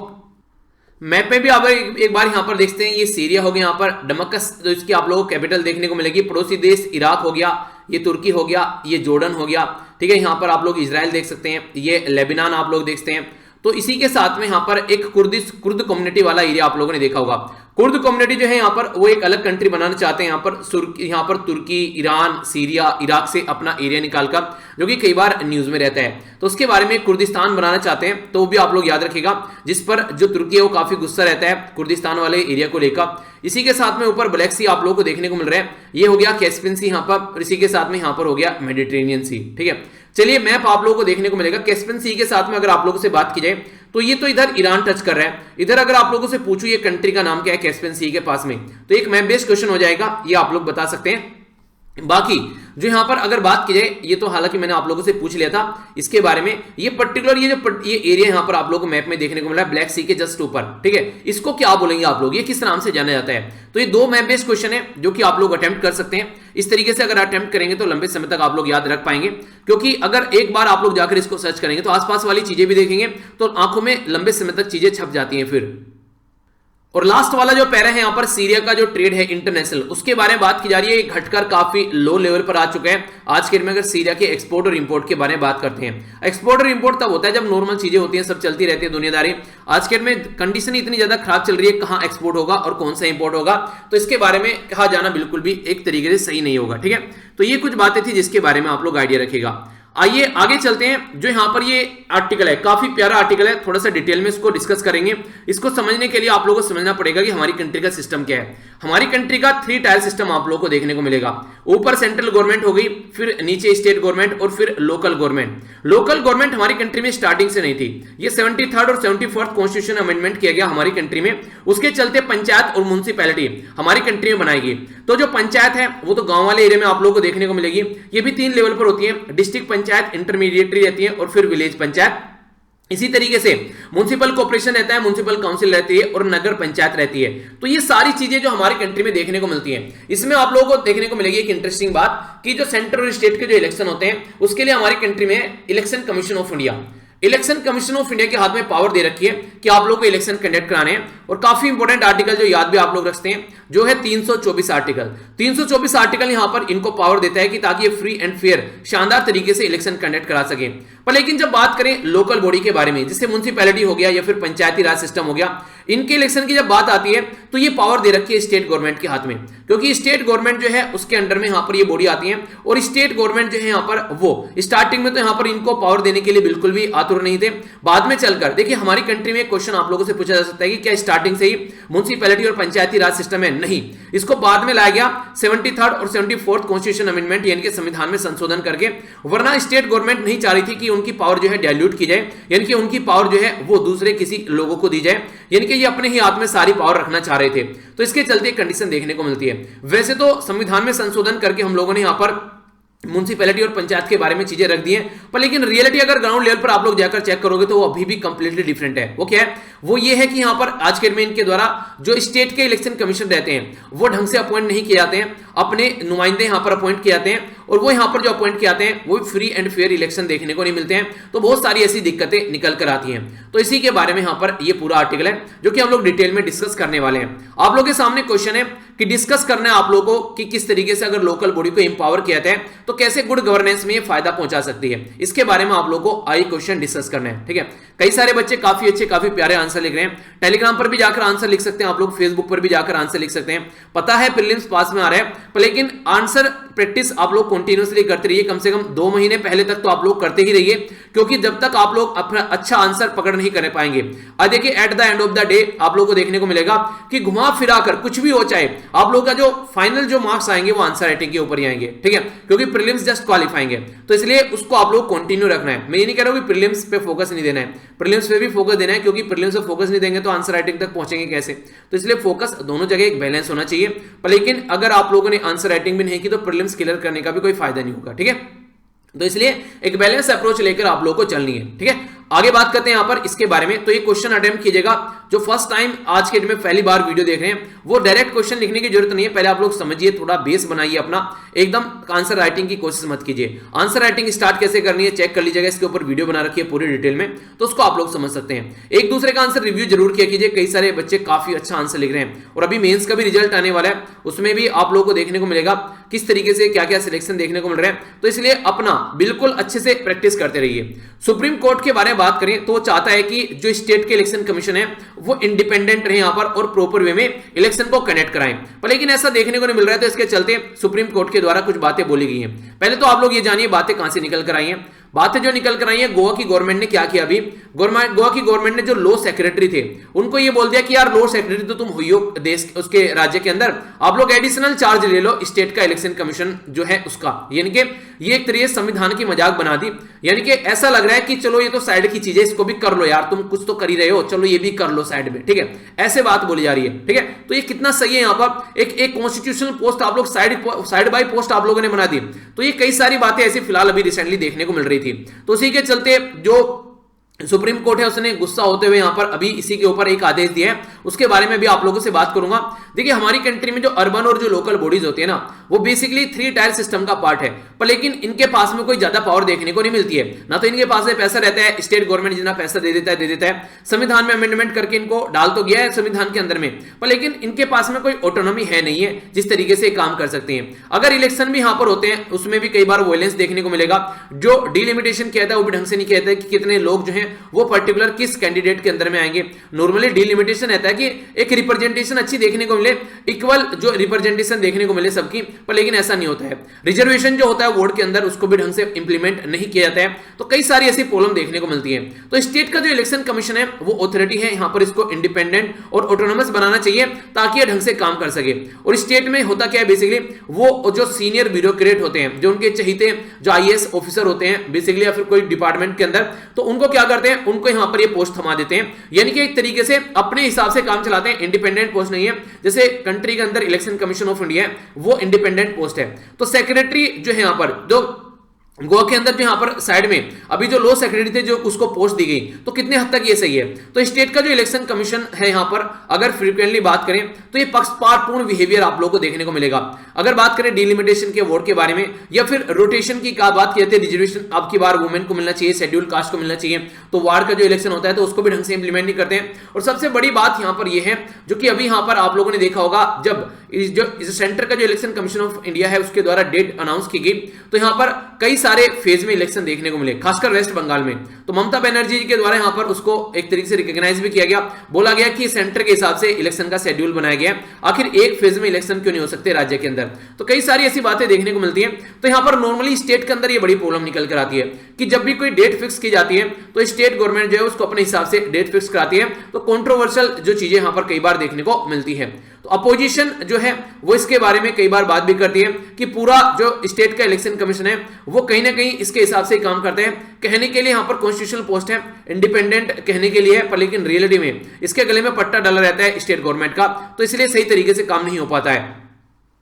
मैप में भी आप एक बार यहां पर देखते हैं, ये सीरिया हो गया, यहां पर दमस्कस जो इसकी आप लोगों को कैपिटल देखने को मिलेगी। पड़ोसी देश इराक हो गया, ये तुर्की हो गया, ये जॉर्डन हो गया, ठीक है। यहां पर आप लोग इजराइल देख सकते हैं, ये लेबनान आप लोग देखते हैं। तो इसी के साथ में यहां पर एक कुर्द कम्युनिटी वाला एरिया आप लोगों ने देखा होगा। कुर्द कम्युनिटी जो है यहां पर वो एक अलग कंट्री बनाना चाहते हैं, यहां पर तुर्की, ईरान, सीरिया, इराक से अपना एरिया निकालकर, जो कि कई बार न्यूज में रहता है। तो उसके बारे में कुर्दिस्तान बनाना चाहते हैं, तो वो भी आप लोग याद रखिएगा, जिस पर जो तुर्की है वो काफी गुस्सा रहता है कुर्दिस्तान वाले एरिया को लेकर। इसी के साथ में ऊपर ब्लैक सी आप लोगों को देखने को मिल रहा है, ये हो गया कैस्पियन सी यहां पर, इसी के साथ में यहां पर हो गया मेडिटेरेनियन सी, ठीक है। चलिए मैप आप लोगों को देखने को मिलेगा। कैस्पियन सी के साथ में अगर आप लोगों से बात की जाए, तो ये तो इधर ईरान टच कर रहा है। इधर अगर आप लोगों से पूछूं ये कंट्री का नाम क्या है कैस्पियन सी के पास में, तो एक मैप बेस्ड क्वेश्चन हो जाएगा, ये आप लोग बता सकते हैं। बाकी जो यहां पर अगर बात की जाए, ये तो हालांकि मैंने आप लोगों से पूछ लिया था इसके बारे में, ये पर्टिकुलर ये एरिया यहां पर आप लोगों को मैप में देखने को मिला है, ब्लैक सी के जस्ट ऊपर, ठीक है। इसको क्या बोलेंगे आप लोग, ये किस नाम से जाना जाता है? तो ये 2 मैप बेस्ड क्वेश्चन है जो कि आप लोग अटेम्प्ट कर सकते हैं। इस तरीके से अगर अटेम्प्ट करेंगे तो लंबे समय तक आप लोग याद रख पाएंगे, क्योंकि अगर एक बार आप लोग जाकर इसको सर्च करेंगे तो आसपास वाली चीजें भी देखेंगे, तो आंखों में लंबे समय तक चीजें छप जाती हैं फिर। और लास्ट वाला जो पैरा है यहां पर सीरिया का जो ट्रेड है इंटरनेशनल, उसके बारे में बात की जा रही है, घटकर काफी लो लेवल पर आ चुका है आज के दिन में। अगर सीरिया के एक्सपोर्ट और इंपोर्ट के बारे में बात करते हैं, एक्सपोर्ट और इंपोर्ट तब होता है जब नॉर्मल चीजें होती हैं, सब चलती रहती है दुनियादारी। आज के दिन में कंडीशन इतनी ज्यादा खराब चल रही है, कहां एक्सपोर्ट होगा और कौन सा इंपोर्ट होगा, तो इसके बारे में कहा जाना बिल्कुल भी एक तरीके से सही नहीं होगा, ठीक है। तो ये कुछ बातें थी जिसके बारे में आप लोग आइडिया रखिएगा। आइए आगे चलते हैं। जो यहाँ पर ये आर्टिकल है, काफी प्यारा आर्टिकल है, थोड़ा सा डिटेल में इसको डिस्कस करेंगे। इसको समझने के लिए आप लोगों को समझना पड़ेगा कि हमारी कंट्री का सिस्टम क्या है। हमारी कंट्री का 3 टायर सिस्टम आप लोगों को देखने को मिलेगा। ऊपर सेंट्रल गवर्नमेंट हो गई, फिर नीचे स्टेट गवर्नमेंट और फिर लोकल गवर्नमेंट। लोकल गवर्नमेंट हमारी कंट्री में स्टार्टिंग से नहीं थी, ये 73rd और 74th कॉन्स्टिट्यूशन अमेंडमेंट किया गया हमारी कंट्री में। उसके चलते पंचायत और म्युनिसिपैलिटी हमारी कंट्री में बनाएगी। तो जो पंचायत है वो तो गांव वाले एरिया में आप लोगों को देखने को मिलेगी। ये भी 3 लेवल पर होती है, डिस्ट्रिक्ट पंचायत, इंटरमीडिएटरी रहती है और फिर विलेज पंचायत। इसी तरीके से म्युनिसिपल कॉर्पोरेशन रहता है, म्युनिसिपल काउंसिल रहती है और नगर पंचायत रहती है। तो ये सारी चीजें जो हमारी कंट्री में देखने को मिलती हैं, इसमें आप लोगों को देखने को मिलेगी एक इंटरेस्टिंग बात कि जो सेंट्रल और स्टेट के जो इलेक्शन होते हैं उसके लिए हमारी कंट्री में election commission of India, election commission of India के हाथ में पावर दे रखी है कि आप लोग को इलेक्शन कंडक्ट कराने हैं। और काफी इंपॉर्टेंट आर्टिकल जो याद भी आप लोग रखते हैं जो है 324 आर्टिकल। 324 आर्टिकल यहां पर इनको पावर देता है कि ताकि ये फ्री एंड फेयर शानदार तरीके से इलेक्शन कंडक्ट करा सके। पर लेकिन जब बात करें लोकल बॉडी के बारे में, जैसे म्युनिसिपैलिटी हो गया या फिर पंचायती राज सिस्टम हो गया, इनके इलेक्शन की जब बात आती है तो ये पावर दे रखी है स्टेट गवर्नमेंट के हाथ में, क्योंकि स्टेट गवर्नमेंट जो है उसके अंडर में यहां पर ये बॉडी आती है। और स्टेट गवर्नमेंट जो है यहां पर वो स्टार्टिंग में तो यहां पर इनको पावर देने के लिए बिल्कुल भी आतुर नहीं थे। बाद में चलकर देखिए हमारी कंट्री में क्वेश्चन आप लोगों से पूछा जा सकता है कि क्या स्टार्टिंग से ही म्युनिसिपैलिटी और पंचायती राज सिस्टम है? नहीं, इसको बाद में लाया गया 73rd और 74th कॉन्स्टिट्यूशन अमेंडमेंट यानी कि संविधान में संशोधन करके। वरना स्टेट गवर्नमेंट नहीं चाह रही थी कि उनकी पावर जो है डाइल्यूट की जाए, यानी कि उनकी पावर जो है वो दूसरे किसी लोगों को दी जाए, यानी कि ये अपने ही हाथ में सारी पावर रखना चाह रहे थे। तो इसके चलते कंडीशन देखने को मिलती है। वैसे तो संविधान में संशोधन करके हम लोगों ने यहां पर म्युनिसिपैलिटी और पंचायत के बारे में चीजें रख दी हैं, पर लेकिन रियलिटी अगर ग्राउंड लेवल पर आप लोग जाकर चेक करोगे तो वो अभी भी कंप्लीटली डिफरेंट है। वो क्या है? वो ये है कि यहां पर आज के में इनके द्वारा जो स्टेट के इलेक्शन कमीशन रहते हैं वो ढंग से अपॉइंट नहीं किए जाते हैं, अपने नुमाइंदे यहां पर अपॉइंट किए जाते हैं और वो यहां पर जो अपॉइंट किए जाते हैं वो फ्री एंड फेयर इलेक्शन देखने को नहीं मिलते हैं। तो बहुत सारी ऐसी दिक्कतें निकल कर आती हैं। तो इसी के बारे में यहां पर ये पूरा आर्टिकल है जो कि हम लोग डिटेल में डिस्कस करने वाले हैं। आप लोगों के सामने क्वेश्चन है कि डिस्कस करना है आप लोगों को कि किस तरीके से अगर लोकल बॉडी को एम्पावर किया जाता है तो कैसे गुड गवर्नेंस में ये फायदा पहुंचा सकती है। इसके बारे में आप लोगों को आई क्वेश्चन डिस्कस करना है। ठीक है, कई सारे बच्चे काफी अच्छे काफी प्यारे आंसर लिख रहे हैं। टेलीग्राम पर भी जाकर आंसर लिख सकते हैं आप लोग, फेसबुक पर भी जाकर आंसर लिख सकते हैं। पता है प्रीलिम्स पास में आ रहा है, पर लेकिन आंसर प्रैक्टिस आप लोग कंटिन्यूअसली करते रहिए। कम से कम 2 महीने पहले तक तो आप लोग करते ही रहिए, क्योंकि जब तक आप लोग अपना अच्छा आंसर पकड़ नहीं कर पाएंगे। अब देखिए at the end of the day आप लोगों को देखने को मिलेगा कि घुमा फिरा कर कुछ भी हो चाहे आप लोग का जो फाइनल जो मार्क्स आएंगे वो आंसर राइटिंग के ऊपर ही आएंगे। ठीक है, क्योंकि प्रीलिम्स जस्ट क्वालिफाइंग है, तो इसलिए उसको आप लोग कंटिन्यू रखना है। मैं ये नहीं कह रहा हूं कि प्रीलिम्स पे फोकस नहीं देना है, प्रीलिम्स पे भी फोकस देना है, क्योंकि प्रीलिम्स पे फोकस नहीं देंगे तो आंसर राइटिंग तक पहुंचेंगे कैसे। तो इसलिए फोकस दोनों जगह एक बैलेंस होना चाहिए। पर लेकिन अगर आप लोगों ने आंसर राइटिंग भी नहीं की तो प्रीलिम्स क्लियर करने का भी कोई फायदा नहीं होगा। ठीक है, तो इसलिए एक बैलेंस अप्रोच लेकर आप लोगों को चलनी है। ठीक है, आगे बात करते हैं यहां पर इसके बारे में। तो ये क्वेश्चन अटेम्प्ट कीजिएगा जो फर्स्ट टाइम आज के दिन में पहली बार वीडियो देख रहे हैं, वो डायरेक्ट क्वेश्चन लिखने की जरूरत नहीं है। पहले आप लोग समझिए, थोड़ा बेस बनाइए अपना, एकदम आंसर राइटिंग की कोशिश मत कीजिए। आंसर राइटिंग स्टार्ट कैसे करनी है चेक कर लीजिएगा, इसके ऊपर वीडियो बना रखी है पूरी डिटेल में, तो उसको आप लोग समझ सकते हैं। एक दूसरे का आंसर रिव्यू जरूर किया कीजिए। कई सारे बच्चे काफी अच्छा आंसर लिख रहे हैं और अभी मेंस का भी रिजल्ट आने वाला है, उसमें भी आप लोगों को देखने को मिलेगा किस तरीके से क्या क्या सिलेक्शन देखने को मिल रहा है। तो इसलिए अपना बिल्कुल अच्छे से प्रैक्टिस करते रहिए। सुप्रीम कोर्ट के बारे में बात करें तो चाहता है कि जो स्टेट के इलेक्शन कमीशन है वो इंडिपेंडेंट रहे यहां पर और प्रॉपर वे में इलेक्शन को कंडक्ट कराएं, पर लेकिन ऐसा देखने को नहीं मिल रहा है। तो इसके चलते सुप्रीम कोर्ट के द्वारा कुछ बातें बोली गई हैं। पहले तो आप लोग ये जानिए बातें कहां से निकल कर आई हैं। बातें जो निकल कर आई है, गोवा की गवर्नमेंट ने क्या किया, अभी गोवा की गवर्नमेंट ने जो लॉ सेक्रेटरी थे उनको ये बोल दिया कि यार लॉ सेक्रेटरी तो तुम हुई हो देश उसके राज्य के अंदर, आप लोग एडिशनल चार्ज ले लो स्टेट का इलेक्शन कमीशन जो है उसका। यानी कि ये एक तरीके से संविधान की मजाक बना दी। यानी कि ऐसा लग रहा है कि चलो ये तो साइड की चीज है, इसको भी कर लो यार, तुम कुछ तो कर ही रहे हो, चलो ये भी कर लो साइड में। ठीक है, ऐसे बात बोली जा रही है। ठीक है, तो ये कितना सही है। यहाँ पर एक कॉन्स्टिट्यूशनल पोस्ट आप लोग साइड बाय पोस्ट आप लोगों ने बना दी। तो ये कई सारी बातें ऐसी फिलहाल अभी रिसेंटली देखने को मिल रही थी। तो उसी के चलते जो सुप्रीम कोर्ट है उसने गुस्सा होते हुए यहां पर अभी इसी के ऊपर एक आदेश दिया है, उसके बारे में भी आप लोगों से बात करूंगा। देखिए हमारी कंट्री में जो अर्बन और जो लोकल बॉडीज होती है ना, वो बेसिकली 3 टायर सिस्टम का पार्ट है, पर लेकिन इनके पास में कोई ज्यादा पावर देखने को नहीं मिलती है। ना तो इनके पास में पैसा रहता है, स्टेट गवर्नमेंट जितना पैसा दे देता है। संविधान में अमेंडमेंट करके इनको डाल तो गया है संविधान के अंदर में, पर लेकिन इनके पास में कोई ऑटोनॉमी है नहीं है जिस तरीके से काम कर सकते हैं। अगर इलेक्शन भी यहां पर होते हैं उसमें भी कई बार वायलेंस देखने को मिलेगा। जो डिलिमिटेशन किया था वो भी ढंग से नहीं किया था कि कितने लोग जो है वो पर्टिकुलर किस कैंडिडेट के अंदर में आएंगे। नॉर्मली डिलिमिटेशन रहता है कि एक रिप्रेजेंटेशन अच्छी देखने को मिले, इक्वल जो रिप्रेजेंटेशन देखने को मिले सबकी, पर लेकिन ऐसा नहीं होता है। रिजर्वेशन जो होता है वार्ड के अंदर उसको भी ढंग से इंप्लीमेंट नहीं किया जाता है, तो कई सारी ऐसी प्रॉब्लम देखने को मिलती है। तो स्टेट का जो इलेक्शन कमीशन है वो ऑथोरिटी है, यहाँ पर इसको इंडिपेंडेंट और ऑटोनोमस बनाना चाहिए ताकि ये ढंग से काम कर सके। और स्टेट में होता क्या है बेसिकली, वो जो सीनियर ब्यूरोक्रेट होते हैं, जो उनके चहीते जो आईएएस ऑफिसर होते हैं बेसिकली, या फिर कोई डिपार्टमेंट के अंदर, तो उनको क्या करते हैं, उनको यहाँ पर ये पोस्ट थमा देते हैं, यानी कि एक तरीके से अपने हिसाब से काम चलाते हैं। इंडिपेंडेंट पोस्ट नहीं है, जैसे कंट्री के अंदर इलेक्शन कमीशन ऑफ इंडिया है वो इंडिपेंडेंट पोस्ट है। तो सेक्रेटरी जो है यहाँ पर, जो गोवा के अंदर जो यहाँ पर साइड में अभी जो लॉ सेक्रेटरी थे जो उसको पोस्ट दी गई, तो कितने हद तक ये सही है। तो स्टेट का जो इलेक्शन कमीशन है यहाँ पर अगर फ्रीक्वेंटली बात करें तो ये पक्षपातपूर्ण बिहेवियर आप लोगों को देखने को मिलेगा। अगर बात करें डिलिमिटेशन के वोट के बारे में या फिर रोटेशन की बात की जाती है, रिजर्वेशन अब की बार वुमेन को मिलना चाहिए, शेड्यूल कास्ट को मिलना चाहिए, तो वार्ड का जो इलेक्शन होता है तो उसको भी ढंग से इंप्लीमेंट नहीं करते हैं। और सबसे बड़ी बात यहाँ पर यह है, जो कि अभी यहाँ पर आप लोगों ने देखा होगा, जब जो सेंटर का जो इलेक्शन कमीशन ऑफ इंडिया है उसके द्वारा डेट अनाउंस की गई, तो यहाँ पर कई सारे फेज में इलेक्शन देखने को मिले, खासकर वेस्ट बंगाल में। तो ममता बनर्जी जी के द्वारा यहाँ पर उसको एक तरीके से रिकॉग्नाइज भी किया गया, बोला गया कि सेंटर के हिसाब से इलेक्शन का शेड्यूल बनाया गया, आखिर एक फेज में इलेक्शन क्यों नहीं हो सकते राज्य के अंदर। तो कई सारी ऐसी बातें देखने को मिलती हैं। तो यहाँ पर नॉर्मली स्टेट के अंदर ये बड़ी प्रॉब्लम निकल कर आती है कि जब भी कोई डेट फिक्स की जाती है तो स्टेट गवर्नमेंट जो है उसको अपने हिसाब से डेट फिक्स कराती है, तो कंट्रोवर्शियल जो चीजें यहाँ पर कई बार देखने को मिलती है। तो अपोजिशन जो है वो इसके बारे में कई बार बात भी करती है कि पूरा जो स्टेट का इलेक्शन कमीशन है वो कहीं ना कहीं इसके हिसाब से काम करते हैं। कहने के लिए यहाँ पर कॉन्स्टिट्यूशनल पोस्ट है, इंडिपेंडेंट कहने के लिए है, पर लेकिन रियलिटी में इसके गले में पट्टा डाला रहता है स्टेट गवर्नमेंट का, तो इसलिए सही तरीके से काम नहीं हो पाता है।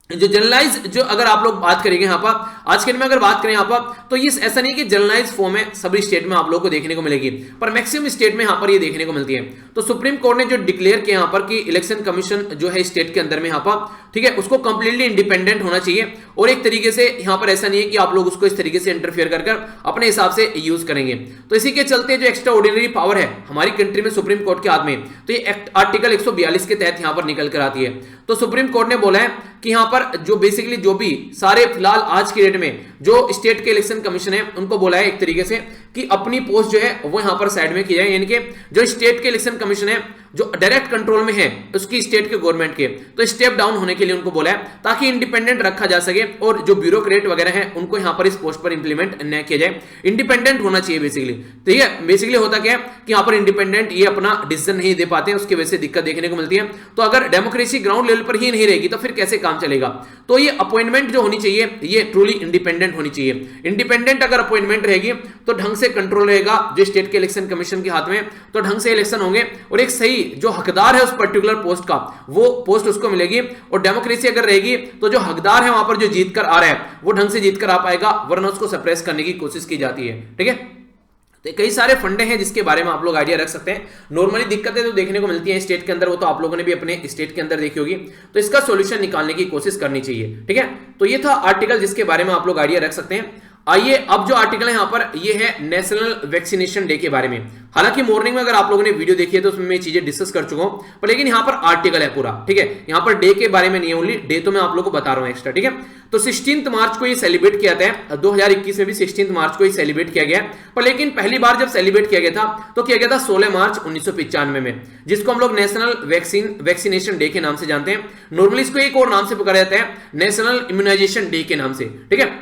जो जनरलाइज जो अगर आप लोग बात करेंगे यहाँ पर आज के दिन में अगर बात करें यहाँ पर, तो ये ऐसा नहीं कि जनरलाइज फॉर्म है सभी स्टेट में आप लोगों को देखने को मिलेगी, पर मैक्सिमम स्टेट में यहाँ पर ये देखने को मिलती है। तो सुप्रीम कोर्ट ने जो डिक्लेयर किया यहाँ पर कि इलेक्शन कमीशन जो है स्टेट के अंदर में यहाँ पर, ठीक है, उसको कंप्लीटली इंडिपेंडेंट होना चाहिए, और एक तरीके से यहाँ पर ऐसा नहीं है कि आप लोग उसको इस तरीके से इंटरफेयर कर अपने हिसाब से यूज करेंगे। तो इसी के चलते जो एक्स्ट्रा ऑर्डिनरी पावर है हमारी कंट्री में सुप्रीम कोर्ट के हाथ में, तो ये आर्टिकल 142 के तहत यहाँ पर निकल कर आती है। तो सुप्रीम कोर्ट ने बोला है कि यहाँ पर जो बेसिकली जो भी सारे फिलहाल आज की डेट में जो स्टेट के इलेक्शन कमीशन है उनको बोला है एक तरीके से कि अपनी पोस्ट जो है वो यहाँ पर साइड में की जाए, यानी कि जो स्टेट के इलेक्शन कमीशन है जो डायरेक्ट कंट्रोल में है उसकी स्टेट के गवर्नमेंट के, तो स्टेप डाउन होने के लिए उनको बोला है ताकि इंडिपेंडेंट रखा जा सके, और जो ब्यूरोक्रेट वगैरह है उनको यहाँ पर इस पोस्ट पर इंप्लीमेंट न किया जाए, इंडिपेंडेंट होना चाहिए बेसिकली। ठीक है, बेसिकली होता क्या है कि यहाँ पर इंडिपेंडेंट ये अपना डिसीजन नहीं दे पाते हैं, उसकी वजह से दिक्कत देखने को मिलती है। तो अगर डेमोक्रेसी ग्राउंड लेवल पर ही नहीं रहेगी तो फिर कैसे काम चलेगा। तो ये अपॉइंटमेंट जो होनी चाहिए ये ट्रूली इंडिपेंडेंट होनी चाहिए। इंडिपेंडेंट अगर अपॉइंटमेंट रहेगी तो ढंग से कंट्रोल रहेगा जो स्टेट के इलेक्शन कमीशन के हाथ में, तो ढंग से इलेक्शन होंगे और एक सही जो हकदार है उस पर्टिकुलर पोस्ट का वो पोस्ट उसको मिलेगी। और डेमोक्रेसी अगर रहेगी तो जो हकदार है वहां पर जो जीत कर आ रहा है वो ढंग से जीत कर आ पाएगा, वरना उसको सप्रेस करने की कोशिश की जाती है। ठीक है, तो कई सारे फंडे हैं जिसके बारे में आप लोग आइडिया रख सकते हैं। नॉर्मली दिक्कतें तो देखने को मिलती हैं स्टेट के अंदर, वो तो आप लोगों ने भी अपने स्टेट के अंदर देखी होगी, तो इसका सॉल्यूशन निकालने की कोशिश करनी चाहिए। ठीक है, तो ये था आर्टिकल जिसके बारे में आप लोग आइडिया रख सकते हैं। आइए अब जो आर्टिकल है यहाँ पर ये है नेशनल वैक्सीनेशन डे के बारे में। हालांकि मॉर्निंग में अगर आप लोगों ने वीडियो देखी है तो उसमें मैं चीजें डिस्कस कर चुका हूं, पर लेकिन यहाँ पर आर्टिकल है पूरा। ठीक है, यहाँ पर डे के बारे में नहीं है, ओनली डे तो मैं आप लोगों को बता रहा हूँ एक्स्ट्रा। ठीक है, तो 16 मार्च को ये सेलिब्रेट किया था, 2021 में भी 16 मार्च को ये सेलिब्रेट किया गया, पर लेकिन पहली बार जब सेलिब्रेट किया गया था तो किया गया था 16 मार्च 1995 में, जिसको हम लोग नेशनल वैक्सीनेशन डे के नाम से जानते हैं। नॉर्मली इसको एक और नाम से पुकारा जाता है, नेशनल इम्यूनाइजेशन डे के नाम से। ठीक है,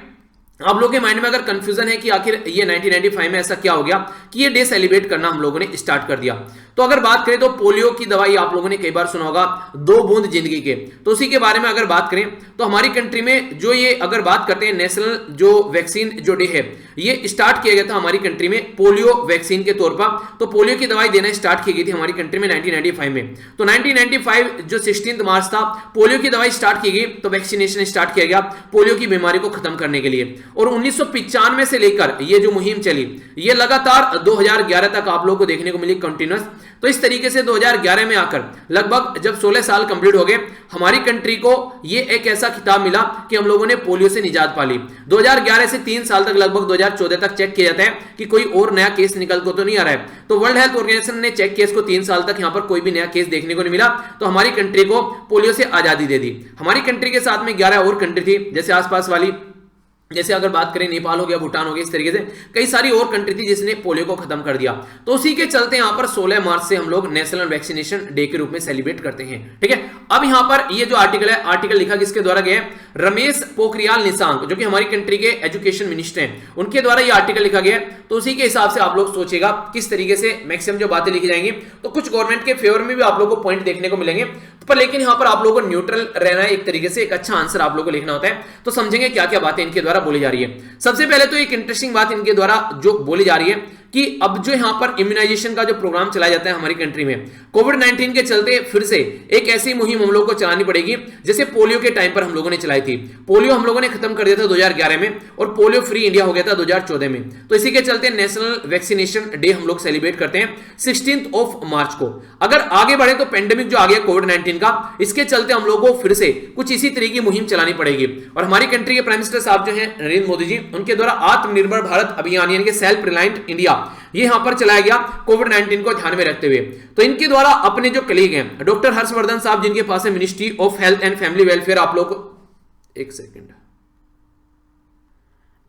आप लोगों के माइंड में अगर कंफ्यूजन है कि आखिर ये 1995 में ऐसा क्या हो गया कि ये डे सेलिब्रेट करना हम लोगों ने स्टार्ट कर दिया, तो अगर बात करें तो पोलियो की दवाई आप लोगों ने कई बार सुना होगा, 2 बूंद जिंदगी के, तो उसी के बारे में अगर बात करें तो हमारी कंट्री में जो ये अगर बात करते हैं नेशनल जो वैक्सीन जो डे है ये स्टार्ट किया गया था हमारी कंट्री में पोलियो वैक्सीन के तौर पर। तो पोलियो की दवाई देना स्टार्ट की गई थी हमारी कंट्री में 1995 में। तो 1995 जो 16 मार्च था पोलियो की दवाई स्टार्ट की गई, तो वैक्सीनेशन स्टार्ट किया गया पोलियो की बीमारी को खत्म करने के लिए। और 1995 से लेकर ये जो मुहिम चली ये लगातार 2011 तक आप लोगों को देखने को मिली कंटिन्यूअस। तो इस तरीके से 2011 में आकर लगभग जब 16 साल कंप्लीट हो गए हमारी कंट्री को ये एक ऐसा खिताब मिला कि हम लोगों ने पोलियो से निजात पा ली। 2011 से 3 साल तक लगभग 2014 तक चेक किया जाता है कि कोई और नया केस निकल को तो नहीं आ रहा है। तो वर्ल्ड हेल्थ ऑर्गेनाइजेशन ने चेक किया इसको 3 साल तक यहाँ पर कोई भी नया केस देखने को नहीं मिला, तो हमारी कंट्री को पोलियो से आजादी दे दी। हमारी कंट्री के साथ में 11 और कंट्री थी, जैसे आसपास वाली जैसे अगर बात करें नेपाल हो गया, भूटान हो गया, इस तरीके से कई सारी और कंट्री थी जिसने पोलियो को खत्म कर दिया। तो उसी के चलते यहां पर 16 मार्च से हम लोग नेशनल वैक्सीनेशन डे के रूप में सेलिब्रेट करते हैं। ठीक है, अब यहां पर ये जो आर्टिकल है, आर्टिकल लिखा किसके द्वारा गया है? रमेश पोखरियाल निशंक, जो कि हमारी कंट्री के एजुकेशन मिनिस्टर हैं, उनके द्वारा ये आर्टिकल लिखा गया है। तो उसी के हिसाब से आप लोग सोचेगा किस तरीके से मैक्सिमम जो बातें लिखी जाएंगी। तो कुछ गवर्नमेंट के फेवर में भी आप लोगों को पॉइंट देखने को मिलेंगे, पर लेकिन यहां पर आप लोगों को न्यूट्रल रहना है, एक तरीके से एक अच्छा आंसर आप लोगों को लिखना होता है। तो समझेंगे क्या क्या बातें इनके द्वारा बोली जा रही है। सबसे पहले तो एक इंटरेस्टिंग बात इनके द्वारा जो बोली जा रही है कि अब जो यहां पर इम्यूनाइजेशन का जो प्रोग्राम चलाया जाता है हमारी कंट्री में, कोविड-19 के चलते फिर से एक ऐसी मुहिम हम लोगों को चलानी पड़ेगी जैसे पोलियो के टाइम पर हम लोगों ने चलाई थी। पोलियो हम लोगों ने खत्म कर दिया था 2011 में और पोलियो फ्री इंडिया हो गया था 2014 में। तो इसी के चलते नेशनल वैक्सीनेशन डे हम लोग सेलिब्रेट करते हैं 16 मार्च को। अगर आगे बढ़े तो पेंडेमिक जो आ गया कोविड-19 का, इसके चलते हम लोगों को फिर से कुछ इसी तरीके की मुहिम चलानी पड़ेगी। और हमारी कंट्री के प्राइम मिनिस्टर साहब जो हैं नरेंद्र मोदी जी, उनके द्वारा आत्मनिर्भर भारत अभियान यानी कि सेल्फ रिलायंट इंडिया, ये यहां पर चलाया गया कोविड-19 को ध्यान में रखते हुए। तो इनके द्वारा अपने जो कलीग हैं डॉक्टर हर्षवर्धन साहब, जिनके पास है ministry of health and family welfare, आप लोग एक सेकंड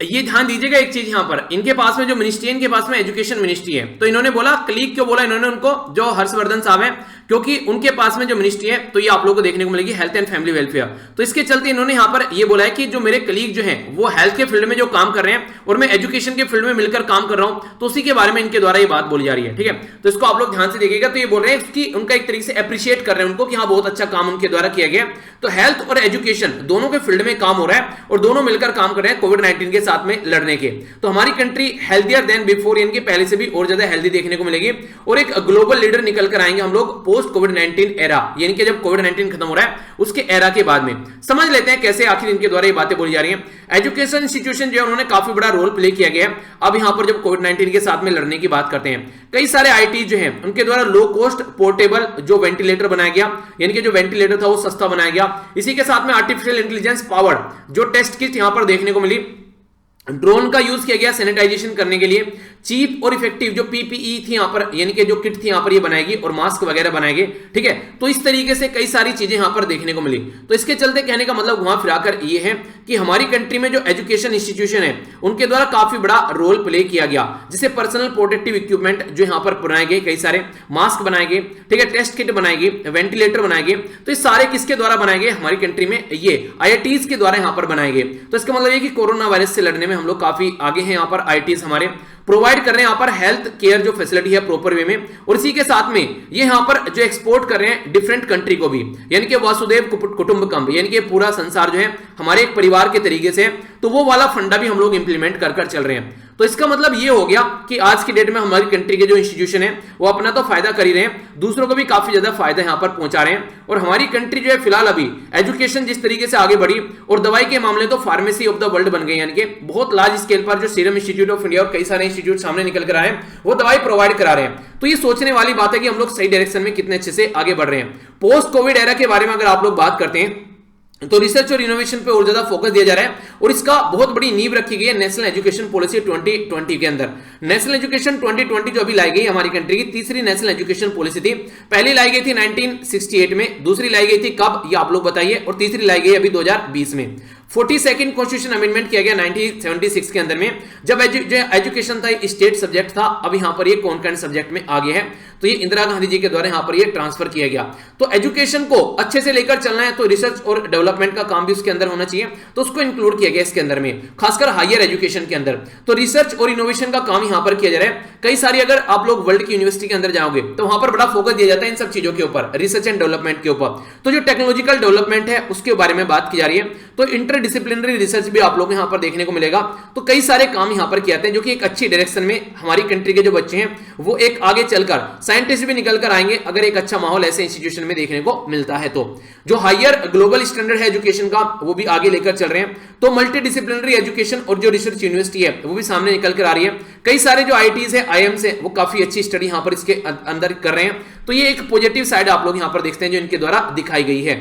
ये ध्यान दीजिएगा एक चीज, यहां पर इनके पास में जो मिनिस्ट्री है, इनके पास में एजुकेशन मिनिस्ट्री है। तो इन्होंने बोला कलीग, क्यों बोला इन्होंने उनको, जो हर्षवर्धन साहब हैं, क्योंकि उनके पास में जो मिनिस्ट्री है तो ये आप लोगों को देखने को मिलेगी हेल्थ एंड फैमिली वेलफेयर। तो इसके चलते इन्होंने यहां पर ये बोला है कि जो मेरे कलीग जो हैं वो हेल्थ के फील्ड में जो काम कर रहे हैं और मैं एजुकेशन के फील्ड में मिलकर काम कर रहा हूं, तो उसी के बारे में इनके द्वारा ये बात बोली जा रही है। ठीक है, तो इसको आप लोग ध्यान से देखिएगा। तो ये बोल रहे हैं कि उनका एक तरीके से अप्रिशिएट कर रहे हैं उनको कि हाँ बहुत अच्छा काम उनके द्वारा किया गया। तो हेल्थ और एजुकेशन दोनों के फील्ड में काम हो रहा है और दोनों मिलकर काम कर रहे हैं कोविड-19 के साथ में लड़ने के। तो हमारी कंट्री हेल्थियर देन बिफोर, यानी कि पहले से भी और ज्यादा हेल्दी देखने को मिलेगी और एक ग्लोबल लीडर निकल कर आएंगे हम लोग पोस्ट कोविड-19 एरा, यानी कि जब कोविड-19 खत्म हो रहा है उसके एरा के बाद में। समझ लेते हैं कैसे आखिर इनके द्वारा ये बातें बोली जा रही हैं। एजुकेशन इंस्टीट्यूशन जो है उन्होंने काफी बड़ा रोल प्ले किया गया है। अब यहां पर जब कोविड-19 के साथ में लड़ने की बात करते हैं, कई सारे आईटी जो हैं उनके द्वारा लो कॉस्ट पोर्टेबल जो वेंटिलेटर बनाया गया, यानी कि जो वेंटिलेटर था वो सस्ता बनाया गया। इसी के साथ में आर्टिफिशियल इंटेलिजेंस पावर्ड जो टेस्ट किट यहां पर देखने को मिली, ड्रोन का यूज किया गया सैनिटाइजेशन करने के लिए, चीप और इफेक्टिव जो पीपीई थी यहां पर, यानी कि जो किट थी यहां पर ये बनाएगी और मास्क वगैरह बनाएगी। ठीक है, तो इस तरीके से कई सारी चीजें यहां पर देखने को मिली। तो इसके चलते कहने का मतलब घुमा फिराकर ये है कि हमारी कंट्री में जो एजुकेशन इंस्टीट्यूशन है उनके द्वारा काफी बड़ा रोल प्ले किया गया, जिसे पर्सनल प्रोटेक्टिव इक्विपमेंट जो यहां पर बनाए गए, कई सारे मास्क बनाए गए, ठीक है, टेस्ट किट बनाएगी, वेंटिलेटर बनाए गए। तो ये सारे किसके द्वारा बनाए गए? हमारी कंट्री में ये आईआईटीज के द्वारा यहां पर बनाए गए। तो इसका मतलब ये कि कोरोना वायरस से लड़ने में हम लोग काफी आगे हैं। यहां पर आईआईटीज हमारे प्रोवाइड कर रहे हैं यहां पर हेल्थ केयर जो फैसिलिटी है प्रॉपर वे में, और इसी के साथ में ये यहां पर जो एक्सपोर्ट कर रहे हैं डिफरेंट कंट्री को भी, यानी कि वासुदेव कुटुंबकम, यानी कि पूरा संसार जो है हमारे एक परिवार के तरीके से, तो वो वाला फंडा भी हम लोग इंप्लीमेंट कर चल रहे हैं। तो इसका मतलब ये हो गया कि आज की डेट में हमारी कंट्री के जो इंस्टीट्यूशन है वो अपना तो फायदा कर ही रहे हैं, दूसरों को भी काफी ज्यादा फायदा यहां पर पहुंचा रहे हैं। और हमारी कंट्री जो है फिलहाल अभी एजुकेशन जिस तरीके से आगे बढ़ी और दवाई के मामले तो फार्मेसी ऑफ द वर्ल्ड बन गई, यानी कि बहुत लार्ज स्केल पर जो सीरम इंस्टीट्यूट ऑफ इंडिया और कई सारे इंस्टीट्यूट सामने निकल कर आए वो दवाई प्रोवाइड करा रहे हैं। तो ये सोचने वाली बात है कि हम लोग सही डायरेक्शन में कितने अच्छे से आगे बढ़ रहे हैं। पोस्ट कोविड एरा के बारे में अगर आप लोग बात करते हैं तो रिसर्च और इनोवेशन पे और ज्यादा फोकस दिया जा रहा है और इसका बहुत बड़ी नींव रखी गई है नेशनल एजुकेशन पॉलिसी 2020 के अंदर। नेशनल एजुकेशन 2020 जो अभी लाई गई हमारी कंट्री की तीसरी नेशनल एजुकेशन पॉलिसी थी। पहली लाई गई थी 1968 में, दूसरी लाई गई थी कब ये आप लोग बताइए, और तीसरी लाई गई अभी 2020 में। 42nd कॉन्स्टिट्यूशन अमेंडमेंट किया गया 1976 के अंदर में, जब एजुकेशन था स्टेट सब्जेक्ट था, अब यहां पर ये कॉन्करेंट सब्जेक्ट में आ गया है। तो ये इंदिरा गांधी जी के द्वारा यहां पर ये ट्रांसफर किया गया। तो एजुकेशन को अच्छे से लेकर चलना है तो रिसर्च और डेवलपमेंट का काम भी उसके अंदर होना चाहिए, तो उसको इंक्लूड किया गया इसके अंदर में, खासकर हायर एजुकेशन के अंदर। तो रिसर्च और इनोवेशन का काम यहां पर किया जा रहा है। कई सारी अगर आप लोग वर्ल्ड की यूनिवर्सिटी के अंदर जाओगे तो वहां पर बड़ा फोकस दिया जाता है इन सब चीजों के ऊपर, रिसर्च एंड डेवलपमेंट के ऊपर। तो जो टेक्नोलॉजिकल डेवलपमेंट है उसके बारे में बात की जा रही है। तो इंटरडिसिप्लिनरी रिसर्च भी आप लोग यहां पर देखने को मिलेगा। तो कई सारे काम यहां पर किए जाते हैं जो कि एक अच्छी डायरेक्शन में हमारी कंट्री के जो बच्चे हैं वो एक आगे चलकर साइंटिस्ट भी निकल कर आएंगे अगर एक अच्छा माहौल ऐसे इंस्टीट्यूशन में देखने को मिलता है। तो जो हायर ग्लोबल स्टैंडर्ड है एजुकेशन का वो भी आगे लेकर चल रहे हैं। तो मल्टी डिसिप्लिनरी एजुकेशन और जो रिसर्च यूनिवर्सिटी है वो भी सामने निकल कर आ रही है। कई सारे जो आईटीज है, आईएम्स है, वो काफी अच्छी स्टडी यहां पर इसके अंदर कर रहे हैं। तो ये एक पॉजिटिव साइड आप लोग यहां पर देखते हैं जो इनके द्वारा दिखाई गई है।